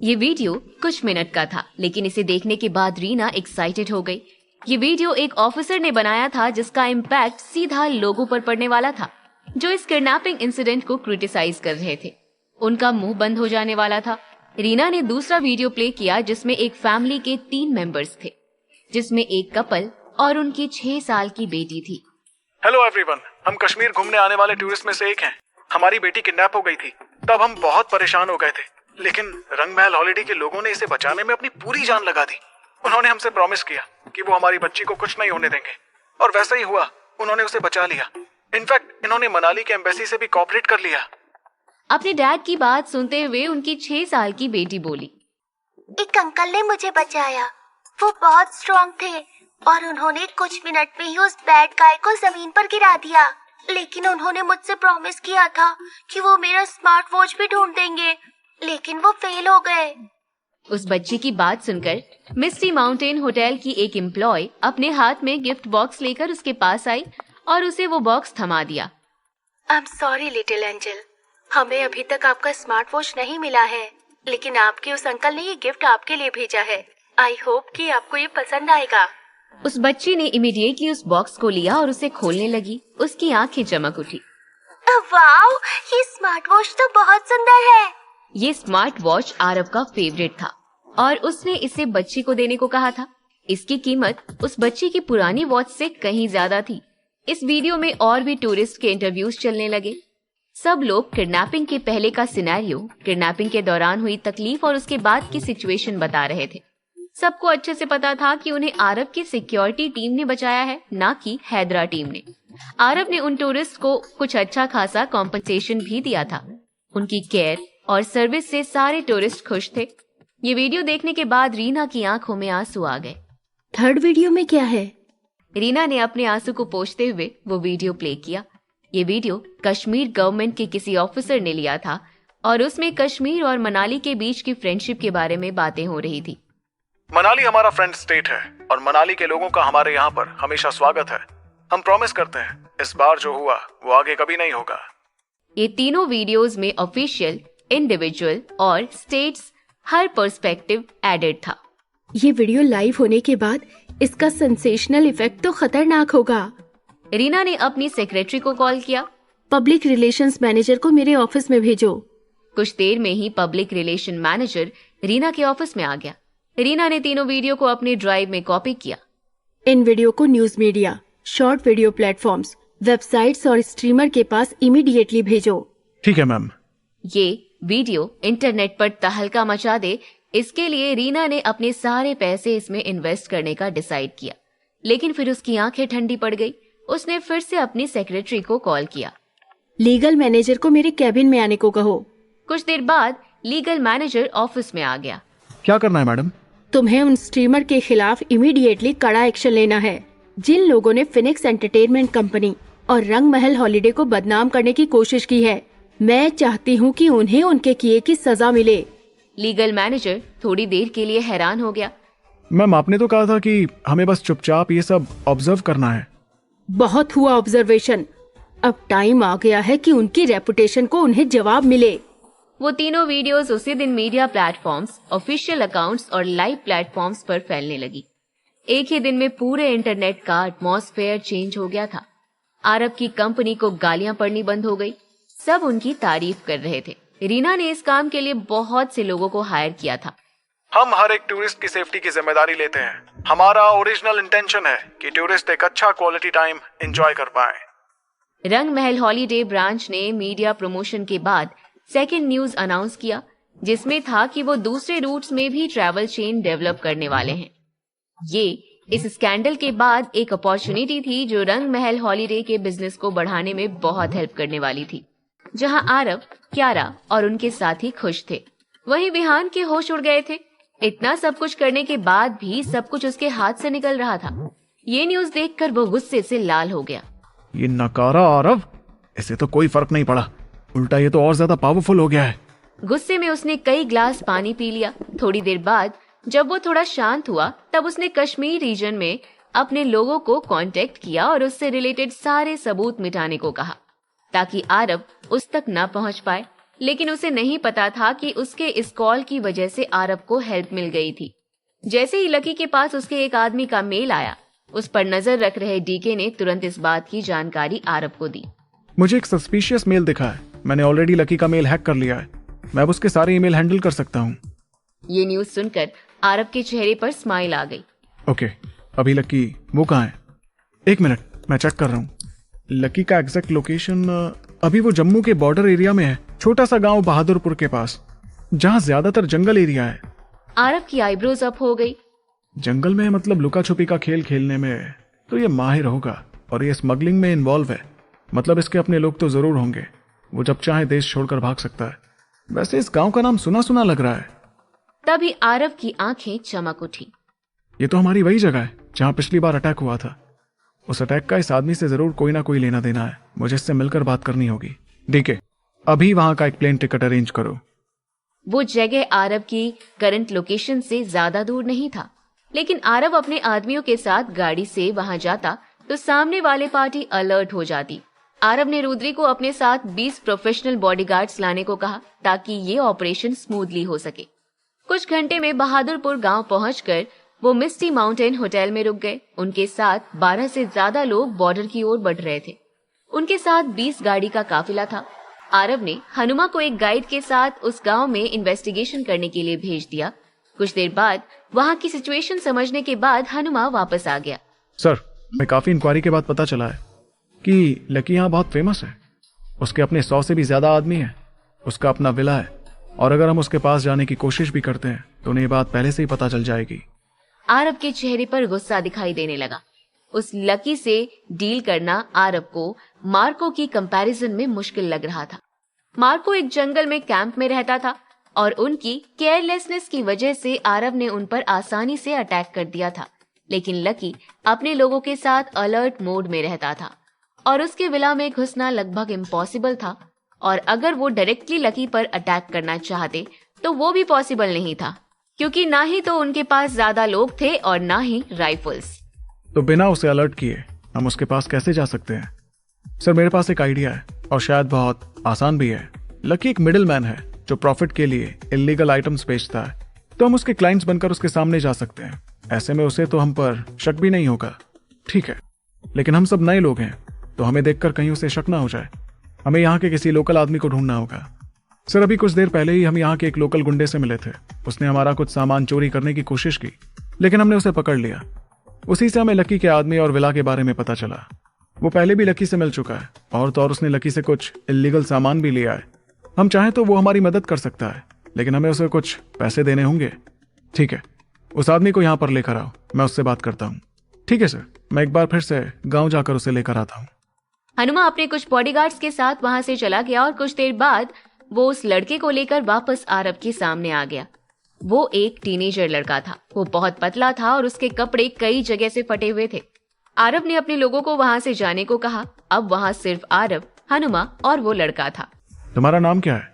ये वीडियो कुछ मिनट का था, लेकिन इसे देखने के बाद रीना एक्साइटेड हो गई। ये वीडियो एक ऑफिसर ने बनाया था जिसका इम्पैक्ट सीधा लोगों पर पड़ने वाला था, जो इस किडनैपिंग इंसिडेंट को क्रिटिसाइज कर रहे थे। उनका मुंह बंद हो जाने वाला था। रीना ने दूसरा वीडियो प्ले किया जिसमें एक फैमिली के 3 मेंबर्स थे, जिसमें एक कपल और उनकी 6 साल की बेटी थी। हेलो एवरीवन, हम कश्मीर घूमने आने वाले टूरिस्ट में से एक हैं। हमारी बेटी किडनैप हो गई थी, तब हम बहुत परेशान हो गए थे, लेकिन रंग महल हॉलिडे के लोगों ने इसे बचाने में अपनी पूरी जान लगा दी। उन्होंने हमसे प्रॉमिस किया कि वो हमारी बच्ची को कुछ नहीं होने देंगे, और वैसा ही हुआ। उन्होंने उसे बचा लिया। इनफैक्ट इन्होंने मनाली के एम्बेसी से भी कोऑपरेट कर लिया। अपने डैड की बात सुनते हुए उनकी 6 साल की बेटी बोली, एक अंकल ने मुझे बचाया। वो बहुत स्ट्रॉन्ग थे और उन्होंने कुछ मिनट में ही उस बैड गाय को जमीन पर गिरा दिया। लेकिन उन्होंने मुझसे प्रॉमिस किया था कि वो मेरा स्मार्ट वॉच भी ढूंढ देंगे, लेकिन वो फेल हो गए। उस बच्ची की बात सुनकर मिस्टी माउंटेन होटल की एक एम्प्लॉय अपने हाथ में गिफ्ट बॉक्स लेकर उसके पास आई और उसे वो बॉक्स थमा दिया। I am sorry little angel, हमें अभी तक आपका स्मार्ट वॉच नहीं मिला है, लेकिन आपके उस अंकल ने ये गिफ्ट आपके लिए भेजा है। आई होप कि आपको ये पसंद आएगा। उस बच्ची ने इमीडिएटली उस बॉक्स को लिया और उसे खोलने लगी। उसकी आंखें चमक उठी। वाओ, ये स्मार्ट वॉच तो बहुत सुंदर है। ये स्मार्ट वॉच आरव का फेवरेट था और उसने इसे बच्ची को देने को कहा था। इसकी कीमत उस बच्ची की पुरानी वॉच से कहीं ज्यादा थी। इस वीडियो में और भी टूरिस्ट के इंटरव्यूज चलने लगे। सब लोग किडनैपिंग के पहले का सिनेरियो, किडनैपिंग के दौरान हुई तकलीफ और उसके बाद की सिचुएशन बता रहे थे। सबको अच्छे से पता था कि उन्हें आरव की सिक्योरिटी टीम ने बचाया है, ना कि हैदरा टीम ने। आरव ने उन टूरिस्ट को कुछ अच्छा खासा कॉम्पनसेशन भी दिया था। उनकी केयर और सर्विस से सारे टूरिस्ट खुश थे। ये वीडियो देखने के बाद रीना की आंखों में आंसू आ गए। थर्ड वीडियो में क्या है? रीना ने अपने आंसू को पोंछते हुए वो वीडियो प्ले किया। ये वीडियो कश्मीर गवर्नमेंट के किसी ऑफिसर ने लिया था और उसमें कश्मीर और मनाली के बीच की फ्रेंडशिप के बारे में बातें हो रही थी। मनाली हमारा फ्रेंड स्टेट है और मनाली के लोगों का हमारे यहाँ पर हमेशा स्वागत है। हम प्रॉमिस करते हैं इस बार जो हुआ वो आगे कभी नहीं होगा। ये तीनों वीडियोस में ऑफिशियल, इंडिविजुअल और स्टेट्स हर पर्सपेक्टिव एडेड था। ये वीडियो लाइव होने के बाद इसका सेंसेशनल इफेक्ट तो खतरनाक होगा। रीना ने अपनी सेक्रेटरी को कॉल किया। पब्लिक रिलेशंस मैनेजर को मेरे ऑफिस में भेजो। कुछ देर में ही पब्लिक रिलेशन मैनेजर रीना के ऑफिस में आ गया। रीना ने तीनों वीडियो को अपने ड्राइव में कॉपी किया। इन वीडियो को news media, short video platforms, websites और स्ट्रीमर के पास इमीडिएटली भेजो। ठीक है मैम। ये वीडियो इंटरनेट पर तहलका मचा दे, इसके लिए रीना ने अपने सारे पैसे इसमें इन्वेस्ट करने का डिसाइड किया। लेकिन फिर उसकी आंखें ठंडी पड़ गई। उसने फिर से अपनी सेक्रेटरी को कॉल किया। लीगल मैनेजर को मेरे कैबिन में आने को कहो। कुछ देर बाद लीगल मैनेजर ऑफिस में आ गया। क्या करना है मैडम? तुम्हें उन स्ट्रीमर के खिलाफ इमीडिएटली कड़ा एक्शन लेना है जिन लोगों ने फिनिक्स एंटरटेनमेंट कंपनी और रंग महल हॉलिडे को बदनाम करने की कोशिश की है। मैं चाहती हूँ कि उन्हें उनके किए की सजा मिले। लीगल मैनेजर थोड़ी देर के लिए हैरान हो गया। मैम आपने तो कहा था कि हमें बस चुपचाप ये सब ऑब्जर्व करना है। बहुत हुआ ऑब्जर्वेशन, अब टाइम आ गया है कि उनकी रेपुटेशन को उन्हें जवाब मिले। वो तीनों वीडियोस उसी दिन मीडिया प्लेटफॉर्म्स, ऑफिशियल अकाउंट्स और लाइव प्लेटफॉर्म्स पर फैलने लगी। एक ही दिन में पूरे इंटरनेट का एटमॉस्फेयर चेंज हो गया था। आरब की कंपनी को गालियां पड़नी बंद हो गई। सब उनकी तारीफ कर रहे थे। रीना ने इस काम के लिए बहुत से लोगों को हायर किया था। हम हर एक टूरिस्ट की सेफ्टी की जिम्मेदारी लेते हैं। हमारा ओरिजिनल इंटेंशन है कि टूरिस्ट एक अच्छा क्वालिटी टाइम एंजॉय कर पाए। रंग महल हॉलीडे ब्रांच ने मीडिया प्रमोशन के बाद सेकंड न्यूज अनाउंस किया, जिसमें था कि वो दूसरे रूट्स में भी ट्रैवल चेन डेवलप करने वाले हैं। ये इस स्कैंडल के बाद एक अपॉर्चुनिटी थी जो रंग महल हॉलीडे के बिजनेस को बढ़ाने में बहुत हेल्प करने वाली थी। जहां आरव, क्यारा और उनके साथी खुश थे, वहीं विहान के होश उड़ गए थे। इतना सब कुछ करने के बाद भी सब कुछ उसके हाथ से निकल रहा था। ये न्यूज देखकर वो गुस्से से लाल हो गया। ये नकारा आरव, इसे तो कोई फर्क नहीं पड़ा, उल्टा ये तो और ज्यादा पावरफुल हो गया है। गुस्से में उसने कई ग्लास पानी पी लिया। थोड़ी देर बाद जब वो थोड़ा शांत हुआ, तब उसने कश्मीर रीजन में अपने लोगों को कांटेक्ट किया और उससे रिलेटेड सारे सबूत मिटाने को कहा, ताकि आरव उस तक न पहुंच पाए। लेकिन उसे नहीं पता था कि उसके इस कॉल की वजह से आरव को हेल्प मिल गई थी। जैसे ही लकी के पास उसके एक आदमी का मेल आया, उस पर नजर रख रहे डीके ने तुरंत इस बात की जानकारी आरव को दी। मुझे एक सस्पिशियस मेल दिखा है। मैंने ऑलरेडी लकी का मेल हैक कर लिया है। मैं अब उसके सारे ईमेल हैंडल कर सकता हूँ। ये न्यूज सुनकर आरव के चेहरे पर स्माइल आ गई। ओके, अभी लकी वो कहाँ है? एक मिनट, मैं चेक कर रहा हूँ। लकी का एग्जैक्ट लोकेशन अभी वो जम्मू के बॉर्डर एरिया में है, छोटा सा गांव बहादुरपुर के पास, जहाँ ज्यादातर जंगल एरिया है। आरव की आईब्रोज अप हो गई। जंगल में मतलब लुका छुपी का खेल खेलने में तो ये माहिर होगा, और ये स्मगलिंग में इन्वॉल्व है। मतलब इसके अपने लोग तो जरूर होंगे। वो जब चाहे देश छोड़कर भाग सकता है। वैसे इस गांव का नाम सुना सुना लग रहा है। तभी आरव की आंखें चमक उठी। ये तो हमारी वही जगह है जहां पिछली बार अटैक हुआ था। उस अटैक का इस आदमी से जरूर कोई ना कोई लेना देना है। मुझे इससे मिलकर बात करनी होगी। ठीक है, अभी वहां का एक प्लेन टिकट अरेंज करो। वो जगह आरव की करंट लोकेशन से ज्यादा दूर नहीं था, लेकिन आरव अपने आदमियों के साथ गाड़ी से वहां जाता तो सामने वाले पार्टी अलर्ट हो जाती। आरव ने रुद्री को अपने साथ 20 प्रोफेशनल बॉडीगार्ड्स लाने को कहा, ताकि ये ऑपरेशन स्मूथली हो सके। कुछ घंटे में बहादुरपुर गांव पहुंचकर वो मिस्टी माउंटेन होटल में रुक गए। उनके साथ 12 से ज्यादा लोग बॉर्डर की ओर बढ़ रहे थे। उनके साथ 20 गाड़ी का काफिला था। आरव ने हनुमा को एक गाइड के साथ उस गांव में इन्वेस्टिगेशन करने के लिए भेज दिया। कुछ देर बाद वहां की सिचुएशन समझने के बाद हनुमा वापस आ गया। सर, मैं काफी इंक्वायरी के बाद पता चला है कि लकी यहाँ बहुत फेमस है। उसके अपने 100 से भी ज्यादा आदमी हैं। उसका अपना विला है, और अगर हम उसके पास जाने की कोशिश भी करते हैं तो उन्हें ये बात पहले से ही पता चल जाएगी। आरव के चेहरे पर गुस्सा दिखाई देने लगा। उस लकी से डील करना आरव को मार्को की कंपैरिजन में मुश्किल लग रहा था। मार्को एक जंगल में कैंप में रहता था और उनकी केयरलेसनेस की वजह से आरव ने उन पर आसानी से अटैक कर दिया था, लेकिन लकी अपने लोगों के साथ अलर्ट मोड में रहता था और उसके विला में घुसना लगभग इम्पॉसिबल था, और अगर वो डायरेक्टली लकी पर अटैक करना चाहते तो वो भी पॉसिबल नहीं था, क्योंकि ना ही तो उनके पास ज्यादा लोग थे और ना ही राइफल्स। तो बिना उसे अलर्ट किए हम उसके पास कैसे जा सकते हैं? सर, मेरे पास एक आइडिया है और शायद बहुत आसान भी है। लकी एक मिडिल मैन है जो प्रॉफिट के लिए इलीगल आइटम्स बेचता है, तो हम उसके क्लाइंट्स बनकर उसके सामने जा सकते हैं। ऐसे में उसे तो हम पर शक भी नहीं होगा। ठीक है, लेकिन हम सब नए लोग हैं, तो हमें देखकर कहीं उसे शक ना हो जाए। हमें यहाँ के किसी लोकल आदमी को ढूंढना होगा। सर, अभी कुछ देर पहले ही हम यहाँ के एक लोकल गुंडे से मिले थे। उसने हमारा कुछ सामान चोरी करने की कोशिश की, लेकिन हमने उसे पकड़ लिया। उसी से हमें लकी के आदमी और विला के बारे में पता चला। वो पहले भी लकी से मिल चुका है और तो और उसने लकी से कुछ इलीगल सामान भी लिया है। हम चाहें तो वो हमारी मदद कर सकता है, लेकिन हमें उसे कुछ पैसे देने होंगे। ठीक है, उस आदमी को यहाँ पर लेकर आओ, मैं उससे बात करता हूँ। ठीक है सर, मैं एक बार फिर से गाँव जाकर उसे लेकर आता हूँ। हनुमा अपने कुछ बॉडीगार्ड्स के साथ वहां से चला गया और कुछ देर बाद वो उस लड़के को लेकर वापस आरव के सामने आ गया। वो एक टीनेजर लड़का था। वो बहुत पतला था और उसके कपड़े कई जगह से फटे हुए थे। आरव ने अपने लोगों को वहां से जाने को कहा। अब वहां सिर्फ आरव, हनुमा और वो लड़का था। तुम्हारा नाम क्या है?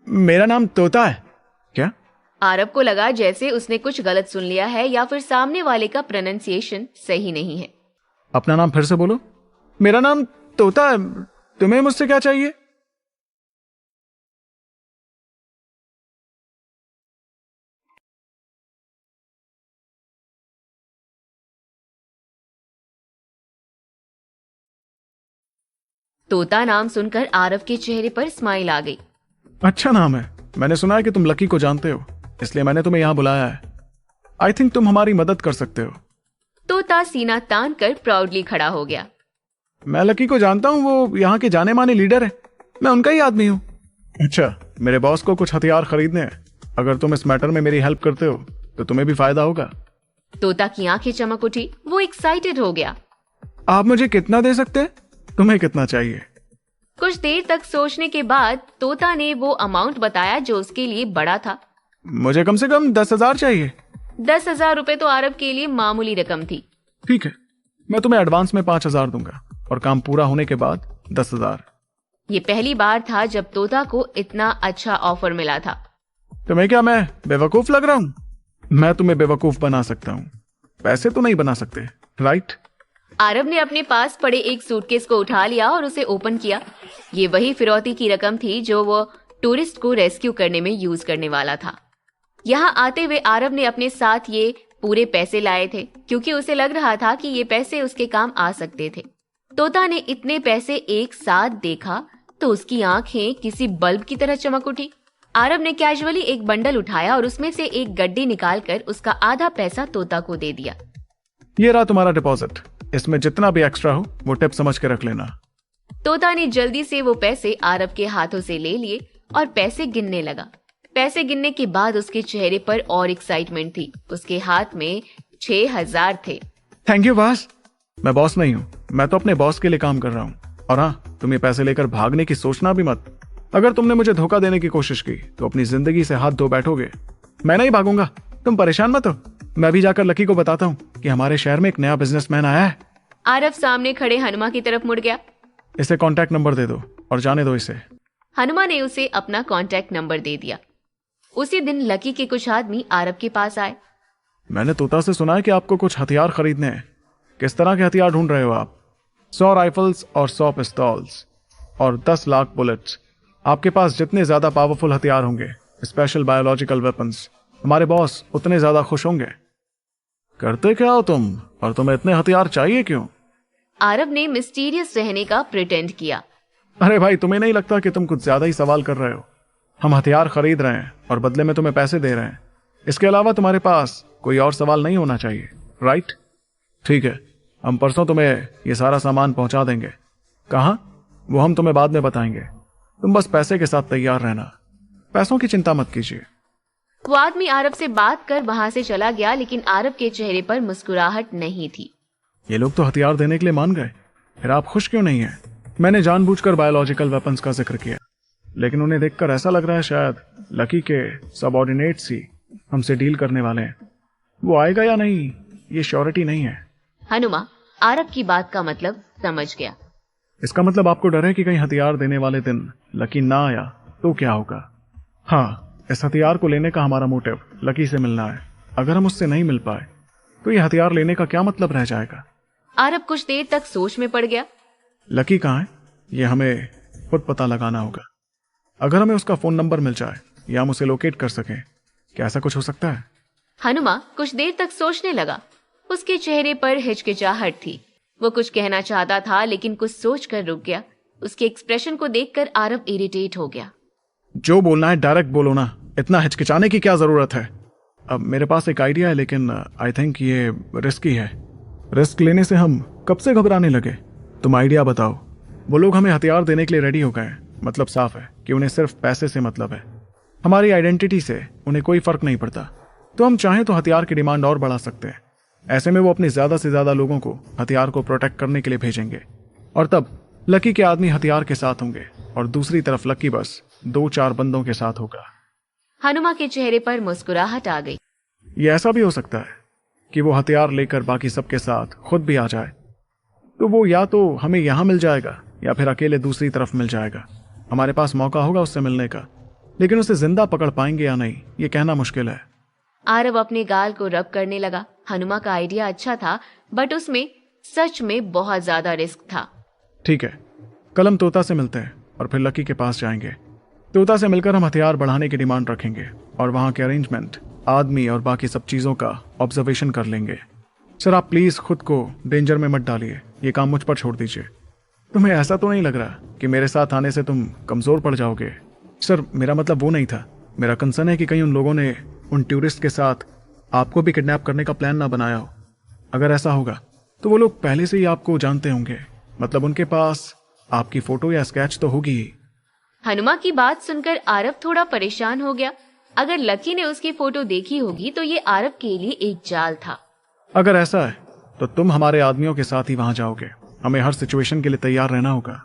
मेरा नाम तोता है। क्या? आरव को लगा जैसे उसने कुछ गलत सुन लिया है या फिर सामने वाले का प्रोनाउंसिएशन सही नहीं है। अपना नाम फिर से बोलो। मेरा नाम तोता है। तुम्हें मुझसे क्या चाहिए? तोता नाम सुनकर आरव के चेहरे पर स्माइल आ गई। अच्छा नाम है। मैंने सुना है कि तुम लकी को जानते हो, इसलिए मैंने तुम्हें यहाँ बुलाया है। आई थिंक तुम हमारी मदद कर सकते हो। तोता सीना तान कर प्राउडली खड़ा हो गया। मैं लकी को जानता हूँ, वो यहाँ के जाने माने लीडर है। मैं उनका ही आदमी हूँ। अच्छा, मेरे बॉस को कुछ हथियार खरीदने हैं। अगर तुम इस मैटर में मेरी हेल्प करते हो तो तुम्हें भी फायदा होगा। तोता की आंखें चमक उठी। वो एक्साइटेड हो गया। आप मुझे कितना दे सकते हैं? तुम्हें कितना चाहिए? कुछ देर तक सोचने के बाद तोता ने वो अमाउंट बताया जो उसके लिए बड़ा था। मुझे कम से कम 10,000 चाहिए। 10,000 रुपए तो आरव के लिए मामूली रकम थी। ठीक है, मैं तुम्हें एडवांस में 5,000 दूंगा और काम पूरा होने के बाद 10,000। ये पहली बार था जब तोता को इतना अच्छा ऑफर मिला था। तुम्हें क्या मैं बेवकूफ लग रहा हूँ? मैं तुम्हें बेवकूफ बना सकता हूँ, पैसे तो नहीं बना सकते, राइट? आरव ने अपने पास पड़े एक सूटकेस को उठा लिया और उसे ओपन किया। ये वही फिरौती की रकम थी जो वो टूरिस्ट को रेस्क्यू करने में यूज करने वाला था। यहाँ आते हुए आरव ने अपने साथ ये पूरे पैसे लाए थे, क्योंकि उसे लग रहा था कि ये पैसे उसके काम आ सकते थे। तोता ने इतने पैसे एक साथ देखा तो उसकी आंखें किसी बल्ब की तरह चमक उठी। आरव ने कैजुअली एक बंडल उठाया और उसमें से एक गड्डी निकालकर उसका आधा पैसा तोता को दे दिया। ये रहा तुम्हारा डिपॉजिट, इसमें जितना भी एक्स्ट्रा हो वो टिप समझ के रख लेना। तोता ने जल्दी से वो पैसे आरव के हाथों से ले लिए और पैसे गिनने लगा। पैसे गिनने के बाद उसके चेहरे पर और एक्साइटमेंट थी। उसके हाथ में 6,000 थे। Thank you boss. मैं बॉस नहीं हूँ, मैं तो अपने बॉस के लिए काम कर रहा हूँ। और हाँ, तुम ये पैसे लेकर भागने की सोचना भी मत। अगर तुमने मुझे धोखा देने की कोशिश की तो अपनी जिंदगी से हाथ धो बैठोगे। मैं नहीं भागूंगा, तुम परेशान मत हो। मैं भी जाकर लकी को बताता हूँ कि हमारे शहर में एक नया बिजनेसमैन आया है। आरव सामने खड़े हनुमा की तरफ मुड़ गया। इसे कॉन्टैक्ट नंबर दे दो और जाने दो इसे। हनुमा ने उसे अपना कॉन्टैक्ट नंबर दे दिया। उसी दिन लकी के कुछ आदमी आरव के पास आए। मैंने तोता से सुना है कि आपको कुछ हथियार खरीदने हैं। किस तरह के हथियार ढूंढ रहे हो आप? 100 राइफल्स और 100 पिस्तौल्स और 10 लाख बुलेट्स। आपके पास जितने ज्यादा पावरफुल हथियार होंगे, स्पेशल बायोलॉजिकल वेपन्स, हमारे बॉस उतने ज्यादा खुश होंगे। करते क्या हो तुम, और तुम्हें इतने हथियार चाहिए क्यों? आरव ने मिस्टीरियस रहने का प्रिटेंड किया। अरे भाई, तुम्हें नहीं लगता कि तुम कुछ ज्यादा ही सवाल कर रहे हो? हम हथियार खरीद रहे हैं और बदले में तुम्हें पैसे दे रहे हैं। इसके अलावा तुम्हारे पास कोई और सवाल नहीं होना चाहिए, राइट? ठीक है, हम परसों तुम्हें ये सारा सामान पहुंचा देंगे। कहाँ? वो हम तुम्हें बाद में बताएंगे। तुम बस पैसे के साथ तैयार रहना, पैसों की चिंता मत कीजिए। वो आदमी आरव से बात कर वहां से चला गया, लेकिन आरव के चेहरे पर मुस्कुराहट नहीं थी। ये लोग तो हथियार देने के लिए मान गए, फिर आप खुश क्यों नहीं हैं? मैंने जानबूझकर बायोलॉजिकल वेपन्स का जिक्र किया, लेकिन उन्हें देखकर ऐसा लग रहा है शायद लकी के सबऑर्डिनेट्स ही हमसे डील करने वाले हैं। वो आएगा या नहीं ये श्योरिटी नहीं है। हनुमा आरव की बात का मतलब समझ गया। इसका मतलब आपको डर है कि कहीं हथियार देने वाले दिन लकी ना आया तो क्या होगा? हाँ, इस हथियार को लेने का हमारा मोटिव लकी से मिलना है। अगर हम उससे नहीं मिल पाए तो ये हथियार लेने का क्या मतलब रह जाएगा? आरव कुछ देर तक सोच में पड़ गया। लकी कहाँ है ये हमें खुद पता लगाना होगा। अगर हमें उसका फोन नंबर मिल जाए या हम उसे लोकेट कर सकें, क्या ऐसा कुछ हो सकता है? हनुमा कुछ देर तक सोचने लगा। उसके चेहरे पर हिचकिचाहट थी। वो कुछ कहना चाहता था लेकिन कुछ सोचकर रुक गया। उसके एक्सप्रेशन को देखकर आरव इरिटेट हो गया। जो बोलना है डायरेक्ट बोलो ना, इतना हिचकिचाने की क्या जरूरत है? अब मेरे पास एक आइडिया है, लेकिन आई थिंक ये रिस्की है। रिस्क लेने से हम कब से घबराने लगे? तुम आइडिया बताओ। वो लोग हमें हथियार देने के लिए रेडी हो गए, मतलब साफ है कि उन्हें सिर्फ पैसे से मतलब है। हमारी आइडेंटिटी से उन्हें कोई फर्क नहीं पड़ता। तो हम चाहें तो हथियार की डिमांड और बढ़ा सकते हैं। ऐसे में वो अपने ज्यादा से ज्यादा लोगों को हथियार को प्रोटेक्ट करने के लिए भेजेंगे, और तब लकी के आदमी हथियार के साथ होंगे और दूसरी तरफ लकी बस 2-4 बंदों के साथ होगा। हनुमा के चेहरे पर मुस्कुराहट आ गई। ये ऐसा भी हो सकता है कि वो हथियार लेकर बाकी सबके साथ खुद भी आ जाए। तो वो या तो हमें यहां मिल जाएगा या फिर अकेले दूसरी तरफ मिल जाएगा। हमारे पास मौका होगा उससे मिलने का, लेकिन उसे जिंदा पकड़ पाएंगे या नहीं ये कहना मुश्किल है। आरव अपने गाल को रब करने लगा। हनुमा का आइडिया अच्छा था, बट उसमें सच में बहुत ज्यादा रिस्क था। ठीक है, कल हम तोता से मिलते हैं और फिर लकी के पास जाएंगे। तोता से मिलकर हम हथियार बढ़ाने की डिमांड रखेंगे और वहां के अरेंजमेंट, आदमी और बाकी सब चीजों का ऑब्जर्वेशन कर लेंगे। सर आप प्लीज खुद को डेंजर में मत डालिए, ये काम मुझ पर छोड़ दीजिए। तुम्हें ऐसा तो नहीं लग रहा कि मेरे साथ आने से तुम कमजोर पड़ जाओगे? सर मेरा मतलब वो नहीं था। मेरा कंसर्न है कि कहीं उन लोगों ने उन टूरिस्ट के साथ आपको भी किडनैप करने का प्लान ना बनाया हो। अगर ऐसा होगा तो वो लोग पहले से ही आपको जानते होंगे, मतलब उनके पास आपकी फोटो या स्केच तो होगी ही। हनुमा की बात सुनकर आरव थोड़ा परेशान हो गया। अगर लकी ने उसकी फोटो देखी होगी तो ये आरव के लिए एक जाल था। अगर ऐसा है तो तुम हमारे आदमियों के साथ ही वहां जाओगे। हमें हर सिचुएशन के लिए तैयार रहना होगा।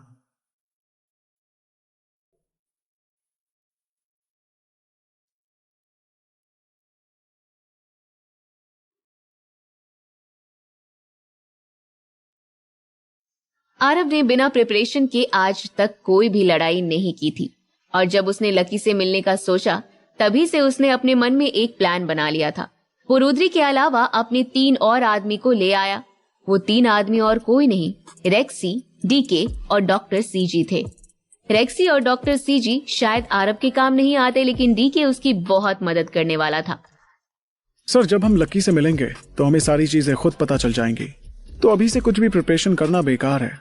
आरव ने बिना प्रिपरेशन के आज तक कोई भी लड़ाई नहीं की थी, और जब उसने लकी से मिलने का सोचा तभी से उसने अपने मन में एक प्लान बना लिया था। वो रुद्री के अलावा अपने 3 और आदमी को ले आया। वो 3 आदमी और कोई नहीं, रेक्सी, डीके और डॉक्टर सीजी थे। रेक्सी और डॉक्टर सीजी शायद आरव के काम नहीं आते, लेकिन डीके उसकी बहुत मदद करने वाला था। सर जब हम लकी से मिलेंगे तो हमें सारी चीजें खुद पता चल जाएंगी, तो अभी से कुछ भी प्रिपरेशन करना बेकार है।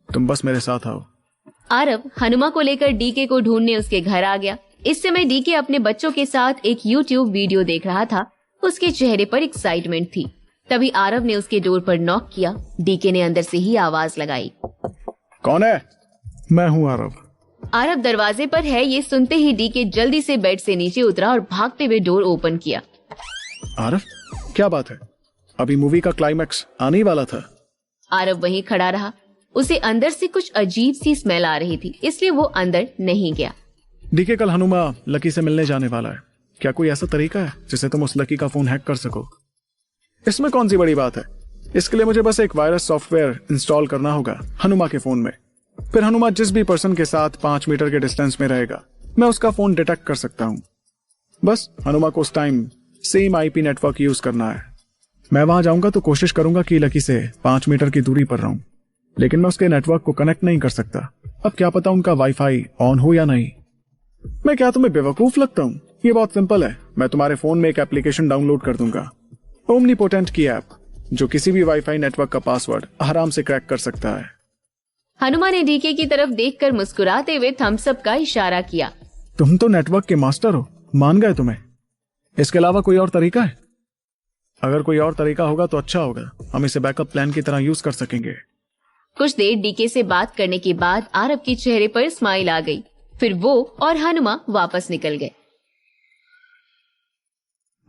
तुम बस मेरे साथ आओ। आरव हनुमा को लेकर डीके को ढूंढने उसके घर आ गया। इस समय डीके अपने बच्चों के साथ एक YouTube वीडियो देख रहा था। उसके चेहरे पर एक्साइटमेंट थी। तभी आरव ने उसके डोर पर नॉक किया। डीके ने अंदर से ही आवाज लगाई, कौन है? मैं हूँ आरव। आरव दरवाजे पर है ये सुनते ही डीके जल्दी से बेड से नीचे उतरा और भागते हुए डोर ओपन किया। आरव क्या बात है? अभी मूवी का क्लाइमैक्स आने ही वाला था। आरव वहीं खड़ा रहा। उसे अंदर से कुछ अजीब सी स्मेल आ रही थी, इसलिए वो अंदर नहीं गया। डीके कल हनुमा लकी से मिलने जाने वाला है। क्या कोई ऐसा तरीका है जिससे तुम उस लकी का फोन हैक कर सको? इसमें कौन सी बड़ी बात है? इसके लिए मुझे बस एक वायरस सॉफ्टवेयर इंस्टॉल करना होगा हनुमा के फोन में। फिर हनुमा जिस भी पर्सन के साथ 5 मीटर के डिस्टेंस में रहेगा, मैं उसका फोन डिटेक्ट कर सकता हूँ। बस हनुमा को उस time same IP network use करना है। मैं वहां जाऊंगा तो कोशिश करूंगा कि लकी से 5 मीटर की दूरी पर रहूं, लेकिन मैं उसके नेटवर्क को कनेक्ट नहीं कर सकता। अब क्या पता उनका वाईफाई ऑन हो या नहीं। मैं क्या तुम्हें बेवकूफ लगता हूँ? ये बहुत सिंपल है। मैं तुम्हारे फोन में एक एप्लीकेशन डाउनलोड कर दूंगा, ओमनीपोटेंट की ऐप, जो किसी भी वाईफाई नेटवर्क का पासवर्ड आराम से क्रैक कर सकता है। हनुमा ने डीके की तरफ देखकर मुस्कुराते हुए थम्स अप का इशारा किया। तुम तो नेटवर्क के मास्टर हो, मान गए तुम्हें। इसके अलावा कोई और तरीका है? अगर कोई और तरीका होगा तो अच्छा होगा, हम इसे बैकअप प्लान की तरह यूज कर सकेंगे। कुछ देर डीके से बात करने के बाद आरव के चेहरे पर स्माइल आ गई। फिर वो और हनुमा वापस निकल गए।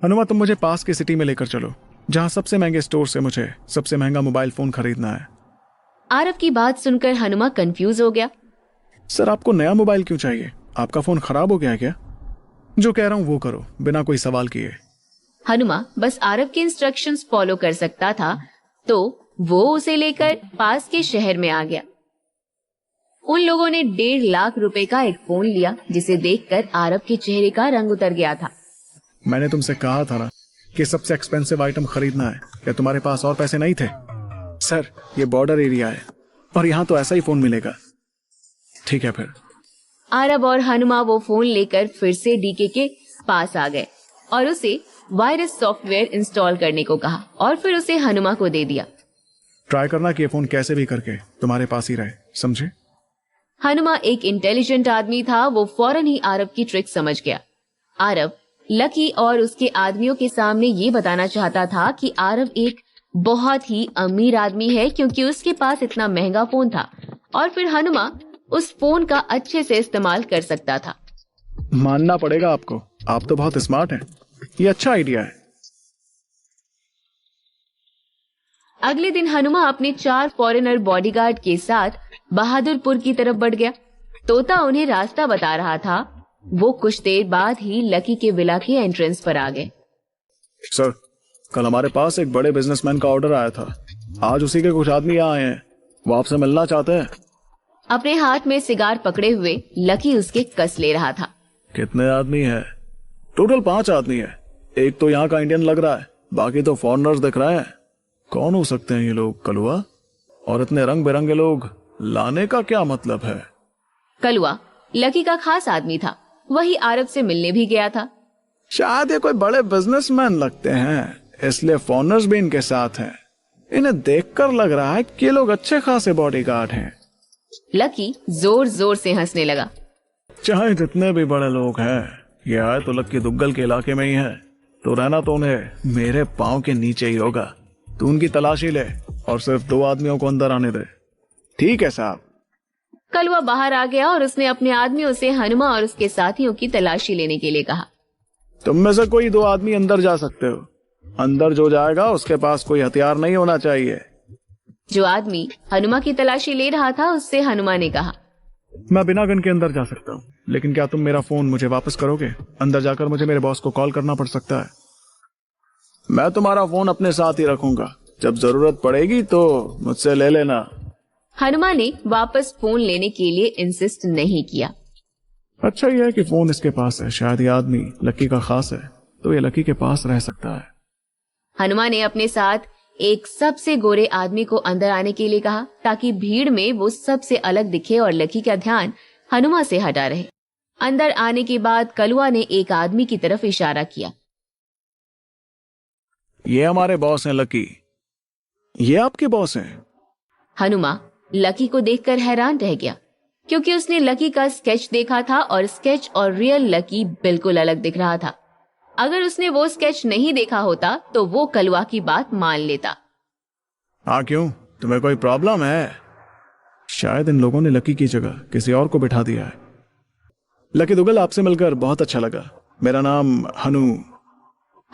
हनुमा तुम मुझे पास की सिटी में लेकर चलो। जहां सबसे महंगे स्टोर से मुझे सबसे महंगा मोबाइल फोन खरीदना है। आरव की बात सुनकर हनुमा कंफ्यूज हो गया। सर आपको नया मोबाइल क्यों चाहिए? आपका फोन खराब हो गया है क्या? जो कह रहा हूं वो करो, बिना कोई सवाल किए। हनुमा बस आरव के इंस्ट्रक्शंस फॉलो कर सकता था, तो वो उसे लेकर पास के शहर में आ गया। उन लोगों ने 1.5 लाख रुपए का एक फोन लिया, जिसे देखकर आरव के चेहरे का रंग उतर गया था। मैंने तुमसे कहा था ना कि सबसे एक्सपेंसिव आइटम खरीदना है। क्या तुम्हारे पास और पैसे नहीं थे? सर ये बॉर्डर एरिया है और यहाँ तो ऐसा ही फोन मिलेगा। ठीक है फिर। आरव और हनुमा वो फोन लेकर फिर से डीके के पास आ गए और उसे वायरस सॉफ्टवेयर इंस्टॉल करने को कहा और फिर उसे हनुमा को दे दिया। ट्राई करना कि ये फोन कैसे भी करके तुम्हारे पास ही रहे, समझे? हनुमा एक इंटेलिजेंट आदमी था, वो फौरन ही आरव की ट्रिक समझ गया। आरव लकी और उसके आदमियों के सामने ये बताना चाहता था कि आरव एक बहुत ही अमीर आदमी है, क्योंकि उसके पास इतना महंगा फोन था और फिर हनुमा उस फोन का अच्छे से इस्तेमाल कर सकता था। मानना पड़ेगा आपको, आप तो बहुत स्मार्ट हैं। ये अच्छा आइडिया है। अगले दिन हनुमा अपने 4 फॉरेनर बॉडीगार्ड के साथ बहादुरपुर की तरफ बढ़ गया। तोता उन्हें रास्ता बता रहा था। वो कुछ देर बाद ही लकी के विला के एंट्रेंस पर आ गए। सर कल हमारे पास एक बड़े बिजनेसमैन का ऑर्डर आया था। आज उसी के कुछ आदमी यहाँ आए हैं, वो आपसे मिलना चाहते हैं। अपने हाथ में सिगार पकड़े हुए लकी उसके कस ले रहा था। कितने आदमी हैं? टोटल 5 आदमी है। एक तो यहाँ का इंडियन लग रहा है, बाकी तो फॉरेनर्स दिख रहे हैं। कौन हो सकते हैं ये लोग कलुआ? और इतने रंग बिरंगे लोग लाने का क्या मतलब है? कलुआ लकी का खास आदमी था, वही आरव से मिलने भी गया था। शायद ये कोई बड़े बिजनेसमैन लगते हैं, इसलिए फॉरेनर्स भी इनके साथ हैं। इन्हें देखकर लग रहा है कि ये लोग अच्छे खासे बॉडीगार्ड हैं। लकी जोर जोर से हंसने लगा। चाहे जितने भी बड़े लोग हैं, ये आए तो लक्की दुग्गल के इलाके में ही है, तो रहना तो उन्हें मेरे पांव के नीचे ही होगा। तू उनकी तलाशी ले और सिर्फ 2 आदमियों को अंदर आने दे। ठीक है साहब। कलुआ बाहर आ गया और उसने अपने आदमियों से हनुमा और उसके साथियों की तलाशी लेने के लिए कहा। तुम में से कोई 2 आदमी अंदर जा सकते हो। अंदर जो जाएगा उसके पास कोई हथियार नहीं होना चाहिए। जो आदमी हनुमा की तलाशी ले रहा था उससे हनुमा ने कहा, मैं बिना गन के अंदर जा सकता हूँ, लेकिन क्या तुम मेरा फोन मुझे वापस करोगे? अंदर जाकर मुझे मेरे बॉस को कॉल करना पड़ सकता है। मैं तुम्हारा फोन अपने साथ ही रखूंगा, जब जरूरत पड़ेगी तो मुझसे ले लेना। हनुमा ने वापस फोन लेने के लिए इंसिस्ट नहीं किया। अच्छा यह है कि फोन इसके पास है, शायद ये आदमी लकी का खास है, तो ये लकी के पास रह सकता है। हनुमा ने अपने साथ एक सबसे गोरे आदमी को अंदर आने के लिए कहा, ताकि भीड़ में वो सबसे अलग दिखे और लकी का ध्यान हनुमा से हटा रहे। अंदर आने के बाद कलुआ ने एक आदमी की तरफ इशारा किया। ये हमारे बॉस हैं लकी। ये आपके बॉस हैं? हनुमा लकी को देखकर हैरान रह गया, क्योंकि उसने लकी का स्केच देखा था और स्केच और रियल लकी बिल्कुल अलग दिख रहा था। अगर उसने वो स्केच नहीं देखा होता तो वो कलुआ की बात मान लेता। हाँ क्यों, तुम्हें कोई प्रॉब्लम है? शायद इन लोगों ने लकी की जगह किसी और को बिठा दिया है। लकी दुग्गल, आपसे मिलकर बहुत अच्छा लगा। मेरा नाम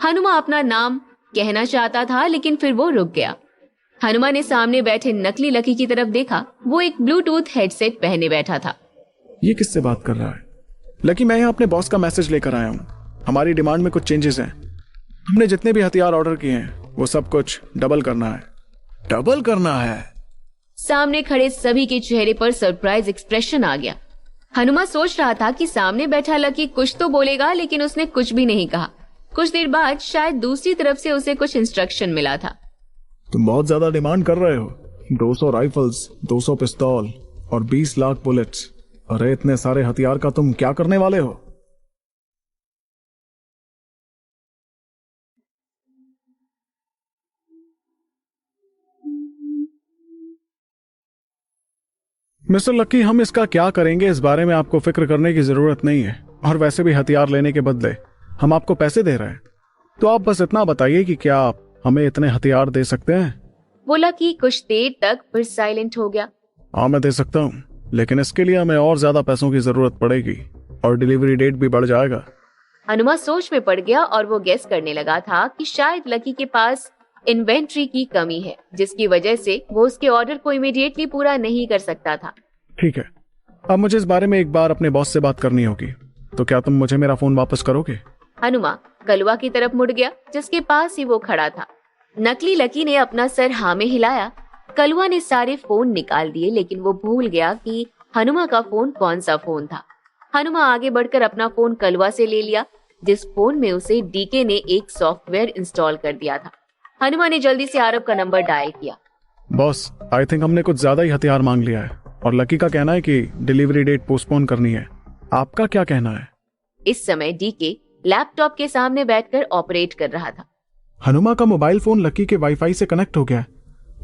हनुमा अपना नाम कहना चाहता था, लेकिन फिर वो रुक गया। हनुमा ने सामने बैठे नकली लकी की तरफ देखा। वो एक ब्लूटूथ हेडसेट पहने बैठा था। ये किससे बात कर रहा है? लकी, मैं यहाँ अपने बॉस का मैसेज लेकर आया हूँ। हमारी डिमांड में कुछ चेंजेस हैं। हमने जितने भी हथियार ऑर्डर किए हैं वो सब कुछ डबल करना है। डबल करना है? सामने खड़े सभी के चेहरे पर सरप्राइज एक्सप्रेशन आ गया। हनुमा सोच रहा था कि सामने बैठा लकी कुछ तो बोलेगा, लेकिन उसने कुछ भी नहीं कहा। कुछ देर बाद शायद दूसरी तरफ से उसे कुछ इंस्ट्रक्शन मिला था। तुम बहुत ज्यादा डिमांड कर रहे हो। 200 राइफल्स, 200 पिस्तौल और 20 लाख बुलेट्स। अरे इतने सारे हथियार का तुम क्या करने वाले हो? मिस्टर लक्की, हम इसका क्या करेंगे इस बारे में आपको फिक्र करने की जरूरत नहीं है। और वैसे भी हथियार लेने के बदले हम आपको पैसे दे रहे हैं, तो आप बस इतना बताइए कि क्या आप हमें इतने हथियार दे सकते हैं? वो लकी कुछ देर तक फिर साइलेंट हो गया। हाँ मैं दे सकता हूँ, लेकिन इसके लिए हमें और ज्यादा पैसों की जरूरत पड़ेगी और डिलीवरी डेट भी बढ़ जाएगा। हनुमा सोच में पड़ गया और वो गेस करने लगा था कि शायद लकी के पास इन्वेंट्री की कमी है, जिसकी वजह से वो उसके ऑर्डर को इमीडिएटली पूरा नहीं कर सकता था। ठीक है, अब मुझे इस बारे में एक बार अपने बॉस से बात करनी होगी, तो क्या तुम मुझे मेरा फोन वापस करोगे? हनुमा कलवा की तरफ मुड़ गया, जिसके पास ही वो खड़ा था। नकली लकी ने अपना सर हाँ में हिलाया। कलवा ने सारे फोन निकाल दिए, लेकिन वो भूल गया कि हनुमा का फोन कौन सा फोन था। हनुमा आगे बढ़कर अपना फोन कलवा से ले लिया, जिस फोन में उसे डीके ने एक सॉफ्टवेयर इंस्टॉल कर दिया था। हनुमा ने जल्दी से आरव का नंबर डायल किया। बॉस, आई थिंक हमने कुछ ज्यादा ही हथियार मांग लिया है, और लकी का कहना है कि डिलीवरी डेट पोस्टपोन करनी है। आपका क्या कहना है? इस समय डीके लैपटॉप के सामने बैठकर ऑपरेट कर रहा था। हनुमा का मोबाइल फोन लकी के वाईफाई से कनेक्ट हो गया है।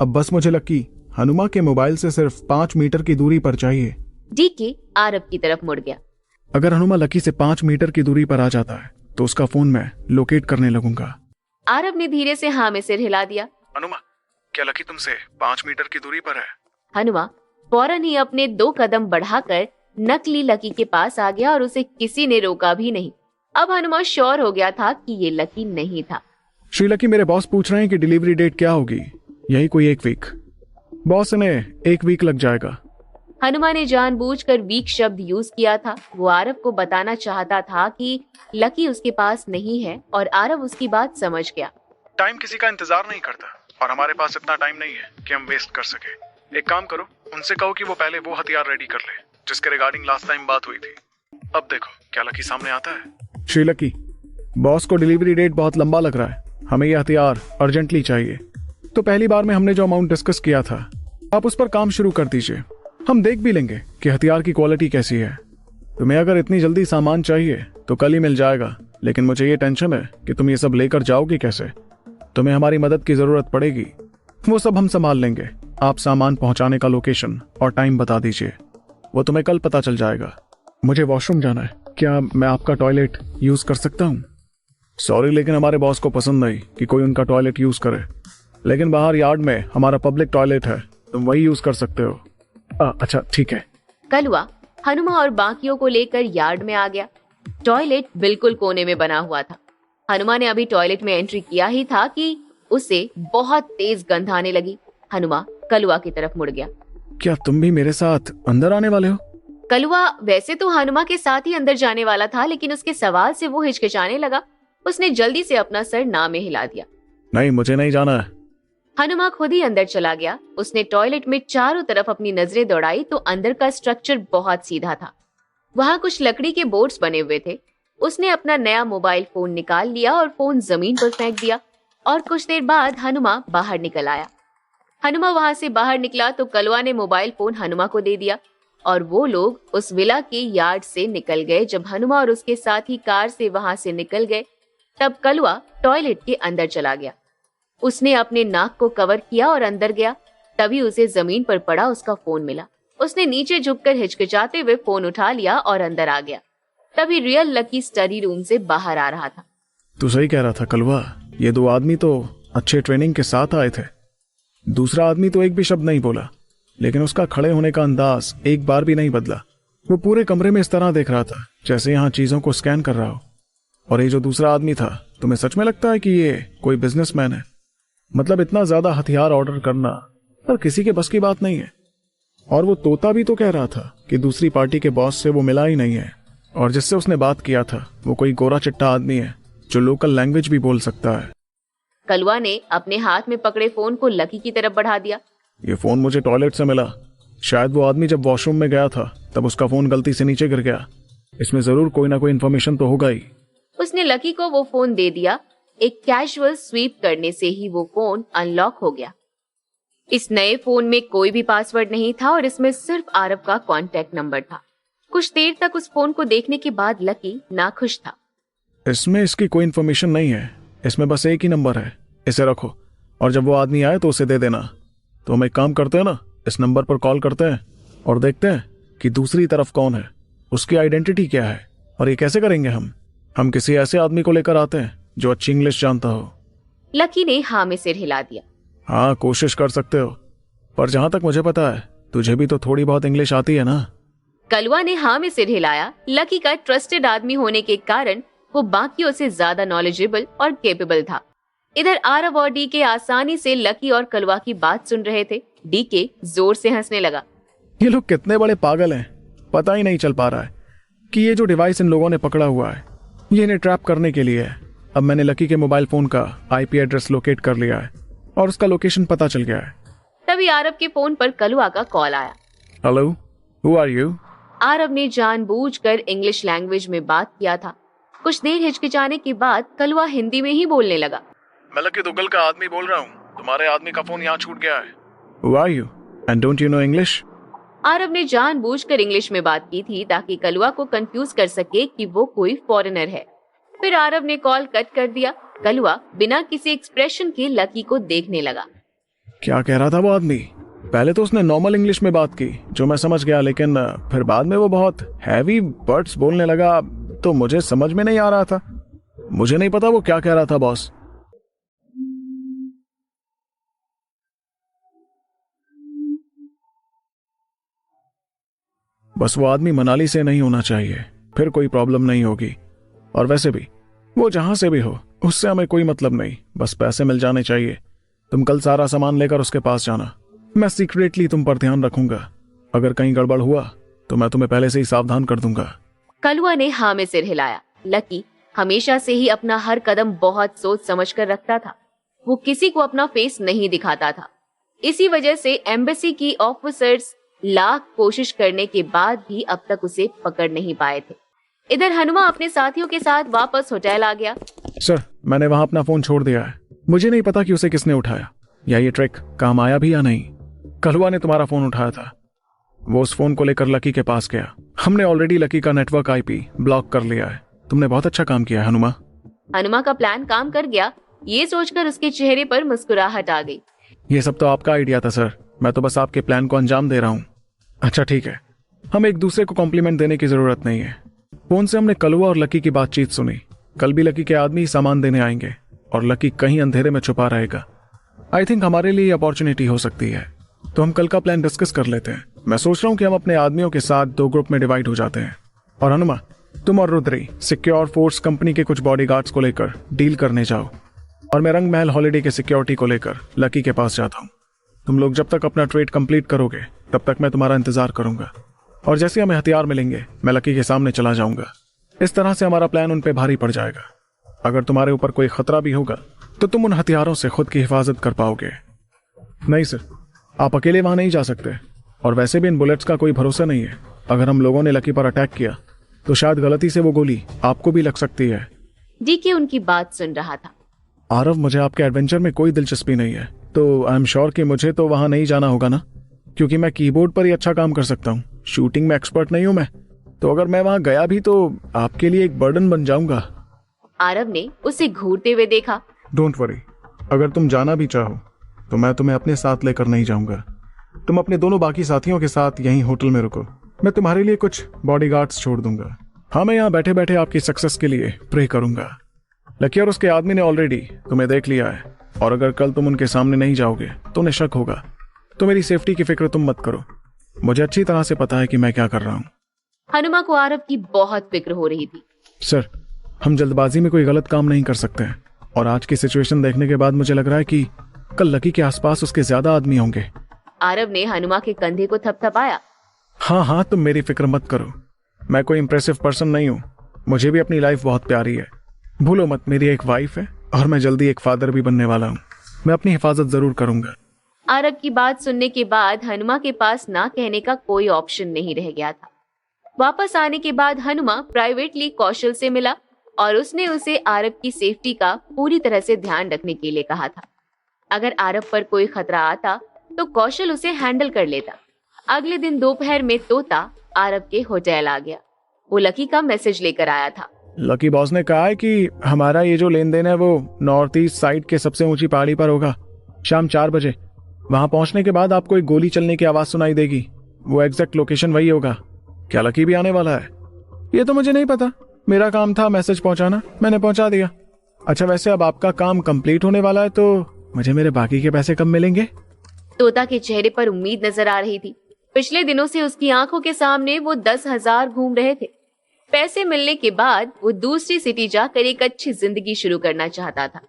अब बस मुझे लकी हनुमा के मोबाइल से सिर्फ 5 मीटर की दूरी पर चाहिए। डीके आरव की तरफ मुड़ गया। अगर हनुमा लकी से 5 मीटर की दूरी पर आ जाता है तो उसका फोन मैं लोकेट करने लगूंगा। आरव ने धीरे से हाँ में सिर हिला दिया। हनुमा, क्या लकी तुमसे 5 मीटर की दूरी पर है? हनुमा फौरन ही अपने 2 कदम बढ़ाकर नकली लकी के पास आ गया और उसे किसी ने रोका भी नहीं। अब हनुमा श्योर हो गया था कि ये लकी नहीं था। श्री लकी, मेरे बॉस पूछ रहे हैं कि डिलीवरी डेट क्या होगी। यही कोई 1 वीक। बॉस, इन्हें 1 वीक लग जाएगा। हनुमा ने जानबूझकर वीक शब्द यूज किया था। वो आरव को बताना चाहता था कि लकी उसके पास नहीं है, और आरव उसकी बात समझ गया। टाइम किसी का इंतजार नहीं करता, और हमारे पास इतना टाइम नहीं है कि हम वेस्ट कर सके। एक काम करो, उनसे कहो कि वो पहले वो हथियार रेडी कर ले जिसके रिगार्डिंग लास्ट टाइम बात हुई थी। अब देखो क्या लकी सामने आता है। श्री लकी, बॉस को डिलीवरी डेट बहुत लंबा लग रहा है, हमें ये हथियार अर्जेंटली चाहिए। तो पहली बार में हमने जो अमाउंट डिस्कस किया था, आप उस पर काम शुरू कर दीजिए। हम देख भी लेंगे कि हथियार की क्वालिटी कैसी है। तुम्हें अगर इतनी जल्दी सामान चाहिए तो कल ही मिल जाएगा, लेकिन मुझे ये टेंशन है कि तुम ये सब लेकर जाओगे कैसे। तुम्हें हमारी मदद की जरूरत पड़ेगी। वो सब हम संभाल लेंगे। आप सामान पहुंचाने का लोकेशन और टाइम बता दीजिए, वो तुम्हें कल पता चल जाएगा। मुझे वॉशरूम जाना है, क्या मैं आपका टॉयलेट यूज कर सकता हूँ? सॉरी, लेकिन हमारे बॉस को पसंद नहीं कि कोई उनका टॉयलेट यूज करे, लेकिन बाहर यार्ड में हमारा पब्लिक टॉयलेट है, तुम वही यूज कर सकते हो। अच्छा ठीक है। कलवा हनुमा और बाकियों को लेकर यार्ड में आ गया। टॉयलेट बिल्कुल कोने में बना हुआ था। हनुमा ने अभी टॉयलेट में एंट्री किया ही था कि उसे बहुत तेज गंध आने लगी। हनुमा कलवा की तरफ मुड़ गया। क्या तुम भी मेरे साथ अंदर आने वाले हो? कलवा वैसे तो हनुमा के साथ ही अंदर जाने वाला था, लेकिन उसके सवाल से वो हिचकिचाने लगा। उसने जल्दी से अपना सर ना में हिला दिया। नहीं, मुझे नहीं जाना है। हनुमा खुद ही अंदर चला गया। उसने टॉयलेट में चारों तरफ अपनी नजरें दौड़ाई तो अंदर का स्ट्रक्चर बहुत सीधा था। वहां कुछ लकड़ी के बोर्ड्स बने हुए थे। उसने अपना नया मोबाइल फोन निकाल लिया और फोन जमीन पर फेंक दिया, और कुछ देर बाद हनुमा बाहर निकल आया। हनुमा वहां से बाहर निकला तो कलवा ने मोबाइल फोन हनुमा को दे दिया, और वो लोग उस विला के यार्ड से निकल गए। जब हनुमा और उसके साथी कार से वहां से निकल गए, तब कलवा टॉयलेट के अंदर चला गया। उसने अपने नाक को कवर किया और अंदर गया। तभी उसे जमीन पर पड़ा उसका फोन मिला। उसने नीचे झुककर हिचकिचाते हुए फोन उठा लिया और अंदर आ गया। तभी रियल लकी स्टडी रूम से बाहर आ रहा था। तू सही कह रहा था कलवा, ये 2 आदमी तो अच्छे ट्रेनिंग के साथ आए थे। दूसरा आदमी तो एक भी शब्द नहीं बोला, लेकिन उसका खड़े होने का अंदाज एक बार भी नहीं बदला। वो पूरे कमरे में इस तरह देख रहा था जैसे यहाँ चीजों को स्कैन कर रहा हो। और ये जो दूसरा आदमी था, तुम्हें सच में लगता है कि ये कोई बिजनेसमैन है? मतलब इतना ज्यादा हथियार ऑर्डर करना पर किसी के बस की बात नहीं है। और वो तोता भी तो कह रहा था कि दूसरी पार्टी के बॉस से वो मिला ही नहीं है, और जिससे उसने बात किया था वो कोई गोरा चिट्टा आदमी है जो लोकल लैंग्वेज भी बोल सकता है। कलवा ने अपने हाथ में पकड़े फोन को लकी की तरफ बढ़ा दिया। ये फोन मुझे टॉयलेट से मिला। शायद वो आदमी जब वॉशरूम में गया था तब उसका फोन गलती से नीचे गिर गया। इसमें जरूर कोई ना कोई इन्फॉर्मेशन तो होगा ही। उसने लकी को वो फोन दे दिया। एक कैजुअल स्वीप करने से ही वो फोन अनलॉक हो गया। इस नए फोन में कोई भी पासवर्ड नहीं था और इसमें सिर्फ आरव का कांटेक्ट नंबर था। कुछ देर तक उस फोन को देखने के बाद लकी नाखुश था। इसमें इसकी कोई इन्फॉर्मेशन नहीं है, इसमें बस एक ही नंबर है। इसे रखो, और जब वो आदमी आए तो उसे दे देना। तो हम एक काम करते हैं ना, इस नंबर पर कॉल करते हैं और देखते हैं कि दूसरी तरफ कौन है, उसकी आइडेंटिटी क्या है। और ये कैसे करेंगे? हम किसी ऐसे आदमी को लेकर आते हैं जो अच्छी इंग्लिश जानता हो। लकी ने हाँ में सिर हिला दिया। हाँ, कोशिश कर सकते हो, पर जहां तक मुझे पता है तुझे भी तो थोड़ी बहुत इंग्लिश आती है ना। कलवा ने हाँ में सिर हिलाया। लकी का ट्रस्टेड आदमी होने के कारण वो बाकियों से ज्यादा नॉलेजेबल और केपेबल था। इधर आरव और डीके आसानी से लकी और कलवा की बात सुन रहे थे। डीके जोर से हंसने लगा। ये लोग कितने बड़े पागल हैं, पता ही नहीं चल पा रहा है कि ये जो डिवाइस इन लोगों ने पकड़ा हुआ है ये इन्हें ट्रैप करने के लिए है। अब मैंने लकी के मोबाइल फोन का IP एड्रेस लोकेट कर लिया है और उसका लोकेशन पता चल गया है। तभी आरव के फोन पर कलवा का कॉल आया। Hello, who are you? Aarav ने जानबूझकर इंग्लिश लैंग्वेज में बात किया था। कुछ देर हिचकिचाने के बाद कलवा हिंदी में ही बोलने लगा। मैं लकी दुग्गल का आदमी बोल रहा हूँ, तुम्हारे आदमी का फोन यहाँ छूट गया है। Who are you and don't you know English? Aarav ने जानबूझकर इंग्लिश में बात की थी ताकि कलवा को कंफ्यूज कर सके कि वो कोई फॉरेनर है। फिर आरव ने कॉल कट कर दिया। कलवा बिना किसी एक्सप्रेशन के लकी को देखने लगा। क्या कह रहा था वो आदमी? पहले तो उसने नॉर्मल इंग्लिश में बात की जो मैं समझ गया, लेकिन फिर बाद में वो बहुत हैवी वर्ड्स बोलने लगा तो मुझे समझ में नहीं आ रहा था। मुझे नहीं पता वो क्या कह रहा था बॉस। बस वो आदमी मनाली से नहीं होना चाहिए, फिर कोई प्रॉब्लम नहीं होगी। और वैसे भी वो जहां से भी हो उससे हमें कोई मतलब नहीं, बस पैसे मिल जाने चाहिए। तुम कल सारा सामान लेकर उसके पास जाना, मैं सीक्रेटली तुम पर ध्यान रखूंगा। अगर कहीं गड़बड़ हुआ तो मैं तुम्हें पहले से ही सावधान कर दूंगा। कलवा ने हाँ में सिर हिलाया। लकी हमेशा से ही अपना हर कदम बहुत सोच समझ कर रखता था। वो किसी को अपना फेस नहीं दिखाता था। इसी वजह से एम्बेसी की ऑफिसर्स लाख कोशिश करने के बाद भी अब तक उसे पकड़ नहीं पाए थे। इधर हनुमा अपने साथियों के साथ वापस होटल आ गया। सर, मैंने वहां अपना फोन छोड़ दिया है। मुझे नहीं पता कि उसे किसने उठाया या ये ट्रिक काम आया भी या नहीं। कलवा ने तुम्हारा फोन उठाया था, वो उस फोन को लेकर लकी के पास गया। हमने ऑलरेडी लकी का नेटवर्क IP ब्लॉक कर लिया है। तुमने बहुत अच्छा काम किया हनुमा। हनुमा का प्लान काम कर गया, ये सोचकर उसके चेहरे पर मुस्कुराहट आ गई। ये सब तो आपका आइडिया था सर, मैं तो बस आपके प्लान को अंजाम दे रहा हूँ। अच्छा ठीक है, हम एक दूसरे को कॉम्प्लीमेंट देने की जरूरत नहीं है। फोन से हमने कलवा और लकी की बातचीत सुनी। कल भी लकी के आदमी सामान देने आएंगे और लकी कहीं अंधेरे में छुपा रहेगा। आई थिंक हमारे लिए अपॉर्चुनिटी हो सकती है, तो हम कल का प्लान डिस्कस कर लेते हैं। मैं सोच रहा हूँ कि हम अपने आदमियों के साथ 2 ग्रुप में डिवाइड हो जाते हैं और हनुमा, तुम और रुद्री सिक्योर फोर्स कंपनी के कुछ बॉडीगार्ड्स को लेकर डील करने जाओ और मैं रंग महल हॉलिडे के सिक्योरिटी को लेकर लकी के पास जाता हूँ। तुम लोग जब तक अपना ट्रेड कंप्लीट करोगे तब तक मैं तुम्हारा इंतजार करूंगा और जैसे हमें हथियार मिलेंगे मैं लकी के सामने चला जाऊंगा। इस तरह से हमारा प्लान उन पे भारी पड़ जाएगा। अगर तुम्हारे ऊपर कोई खतरा भी होगा तो तुम उन हथियारों से खुद की हिफाजत कर पाओगे। नहीं सर, आप अकेले वहां नहीं जा सकते और वैसे भी इन बुलेट्स का कोई भरोसा नहीं है। अगर हम लोगों ने लकी पर अटैक किया तो शायद गलती से वो गोली आपको भी लग सकती है। डीके उनकी बात सुन रहा था। आरव, मुझे आपके एडवेंचर में कोई दिलचस्पी नहीं है, तो आई एम श्योर कि मुझे तो वहां नहीं जाना होगा ना, क्योंकि मैं कीबोर्ड पर ही अच्छा काम कर सकता हूँ। शूटिंग में एक्सपर्ट नहीं हूं मैं, तो अगर मैं वहां गया भी तो आपके लिए एक बर्डन बन जाऊंगा। आरव ने उसे घूरते हुए देखा। डोंट वरी, अगर तुम जाना भी चाहो तो मैं तुम्हें अपने साथ लेकर नहीं जाऊंगा। तुम अपने दोनों बाकी साथियों के साथ यहीं होटल में रुको, मैं तुम्हारे लिए कुछ बॉडीगार्ड्स छोड़ दूंगा। हाँ, मैं यहाँ बैठे बैठे आपकी सक्सेस के लिए प्रे करूंगा। लकी और उसके आदमी ने ऑलरेडी तुम्हें देख लिया है और अगर कल तुम उनके सामने नहीं जाओगे तो उन्हें शक होगा। तो मेरी सेफ्टी की फिक्र तुम मत करो, मुझे अच्छी तरह से पता है कि मैं क्या कर रहा हूँ। हनुमा को आरव की बहुत फिक्र हो रही थी। सर, हम जल्दबाजी में कोई गलत काम नहीं कर सकते हैं और आज की सिचुएशन देखने के बाद मुझे लग रहा है कि कल लकी के आसपास उसके ज्यादा आदमी होंगे। आरव ने हनुमा के कंधे को थपथपाया। हाँ, तुम मेरी फिक्र मत करो, मैं कोई इंप्रेसिव पर्सन नहीं हूँ। मुझे भी अपनी लाइफ बहुत प्यारी है। भूलो मत, मेरी एक वाइफ है और मैं जल्दी एक फादर भी बनने वाला हूँ। मैं अपनी हिफाजत जरूर करूंगा। आरव की बात सुनने के बाद हनुमा के पास ना कहने का कोई ऑप्शन नहीं रह गया था। वापस आने के बाद हनुमा प्राइवेटली कौशल से मिला और उसने उसे आरव की सेफ्टी का पूरी तरह से ध्यान रखने के लिए कहा था। अगर आरव पर कोई खतरा आता तो कौशल उसे हैंडल कर लेता। अगले दिन दोपहर में तोता आरव के होटल आ गया। वो लकी का मैसेज लेकर आया था। लकी बॉस ने कहा है कि हमारा ये जो लेन देन है वो नॉर्थ ईस्ट साइड के सबसे ऊंची पहाड़ी पर होगा, शाम 4 बजे। वहां पहुंचने के बाद आपको एक गोली चलने की आवाज सुनाई देगी। वो एग्जैक्ट लोकेशन वही होगा। क्या लकी भी आने वाला है? ये तो मुझे नहीं पता, मेरा काम था मैसेज पहुंचाना, मैंने पहुंचा दिया। अच्छा, वैसे अब आपका काम कंप्लीट होने वाला है तो मुझे मेरे बाकी के पैसे कब मिलेंगे? तोता के चेहरे पर उम्मीद नजर आ रही थी। पिछले दिनों से उसकी आंखों के सामने वो 10,000 घूम रहे थे। पैसे मिलने के बाद वो दूसरी सिटी जाकर एक अच्छी जिंदगी शुरू करना चाहता था।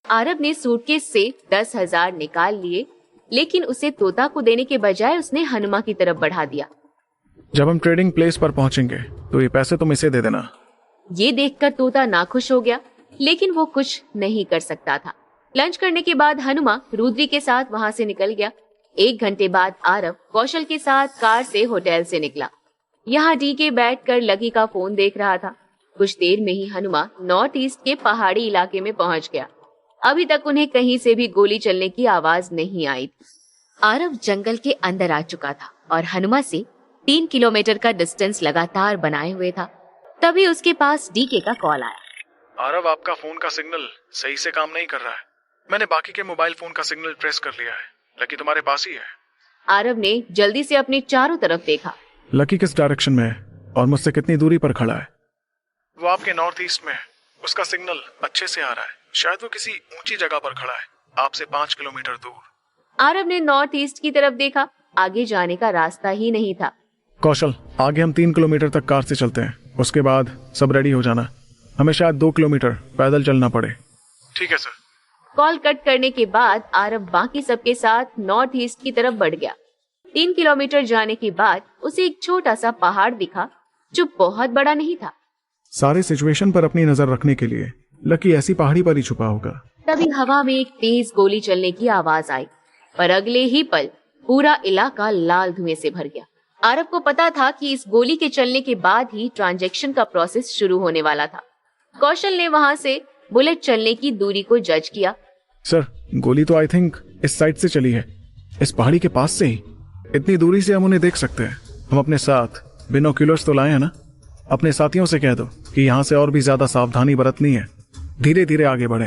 आरब ने सूटकेस से 10,000 निकाल लिए, लेकिन उसे तोता को देने के बजाय उसने हनुमा की तरफ बढ़ा दिया। जब हम ट्रेडिंग प्लेस पर पहुंचेंगे तो ये पैसे तुम इसे दे देना। ये देखकर तोता नाखुश हो गया, लेकिन वो कुछ नहीं कर सकता था। लंच करने के बाद हनुमा रुद्री के साथ वहां से निकल गया। 1 घंटे बाद आरब कौशल के साथ कार से होटल से निकला। यहाँ डीके बैठकर लकी का फोन देख रहा था। कुछ देर में ही हनुमा नॉर्थ ईस्ट के पहाड़ी इलाके में पहुंच गया। अभी तक उन्हें कहीं से भी गोली चलने की आवाज नहीं आई। आरब जंगल के अंदर आ चुका था और हनुमा से 3 किलोमीटर का डिस्टेंस लगातार बनाए हुए था। तभी उसके पास डीके का कॉल आया। आरब, आपका फोन का सिग्नल सही से काम नहीं कर रहा है। मैंने बाकी के मोबाइल फोन का सिग्नल ट्रेस कर लिया है। लकी तुम्हारे पास ही है। आरब ने जल्दी से अपने चारों तरफ देखा। लकी किस डायरेक्शन में है और मुझसे कितनी दूरी पर खड़ा है? वो आपके नॉर्थ ईस्ट में है। उसका सिग्नल अच्छे से आ रहा है। शायद वो किसी ऊंची जगह पर खड़ा है, आपसे 5 किलोमीटर दूर। आरब ने नॉर्थ ईस्ट की तरफ देखा। आगे जाने का रास्ता ही नहीं था। कौशल, आगे हम 3 किलोमीटर तक कार से चलते हैं, उसके बाद सब रेडी हो जाना। हमें शायद 2 किलोमीटर पैदल चलना पड़े। ठीक है सर। कॉल कट करने के बाद आरब बाकी सबके साथ नॉर्थ ईस्ट की तरफ बढ़ गया। 3 किलोमीटर जाने के बाद उसे एक छोटा सा पहाड़ दिखा जो बहुत बड़ा नहीं था। सारे सिचुएशन पर अपनी नजर रखने के लिए लकी ऐसी पहाड़ी पर ही छुपा होगा। तभी हवा में एक तेज गोली चलने की आवाज आई, पर अगले ही पल पूरा इलाका लाल धुएं से भर गया। आरब को पता था कि इस गोली के चलने के बाद ही ट्रांजैक्शन का प्रोसेस शुरू होने वाला था। कौशल ने वहां से बुलेट चलने की दूरी को जज किया। सर, गोली तो आई थिंक इस साइड से चली है, इस पहाड़ी के पास से ही। इतनी दूरी से हम उन्हें देख सकते हैं। हम अपने साथ बिनोक्यूलर्स तो लाए हैं ना? अपने साथियों से कह दो कि यहाँ से और भी ज्यादा सावधानी बरतनी है। धीरे धीरे आगे बढ़े।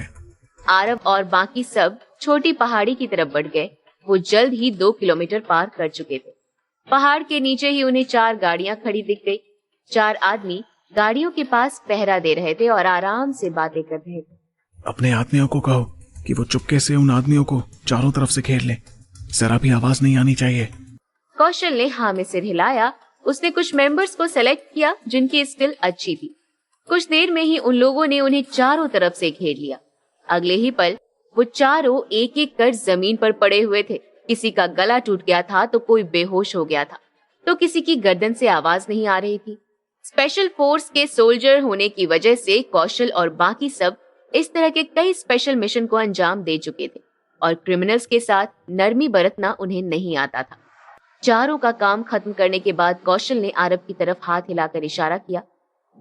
आरब और बाकी सब छोटी पहाड़ी की तरफ बढ़ गए। वो जल्द ही 2 किलोमीटर पार कर चुके थे। पहाड़ के नीचे ही उन्हें 4 गाड़ियां खड़ी दिख गई। 4 आदमी गाड़ियों के पास पहरा दे रहे थे और आराम से बातें कर रहे थे। अपने आदमियों को कहो कि वो चुपके से उन आदमियों को चारों तरफ से घेर ले। जरा भी आवाज नहीं आनी चाहिए। कौशल ने हाँ में सिर हिलाया। उसने कुछ मेंबर्स को सेलेक्ट किया जिनकी स्किल अच्छी थी। कुछ देर में ही उन लोगों ने उन्हें चारों तरफ से घेर लिया। अगले ही पल वो चारों एक एक कर जमीन पर पड़े हुए थे। किसी का गला टूट गया था तो कोई बेहोश हो गया था, तो किसी की गर्दन से आवाज नहीं आ रही थी। स्पेशल फोर्स के सोल्जर होने की वजह से कौशल और बाकी सब इस तरह के कई स्पेशल मिशन को अंजाम दे चुके थे और क्रिमिनल्स के साथ नरमी बरतना उन्हें नहीं आता था। चारों का काम खत्म करने के बाद कौशल ने आरब की तरफ हाथ हिलाकर इशारा किया।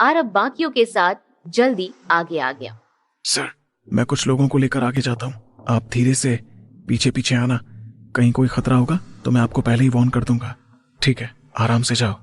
आरब बाकियों के साथ जल्दी आगे आ गया। सर, मैं कुछ लोगों को लेकर आगे जाता हूँ। आप धीरे से पीछे पीछे आना। कहीं कोई खतरा होगा तो मैं आपको पहले ही वार्न कर दूंगा। ठीक है, आराम से जाओ।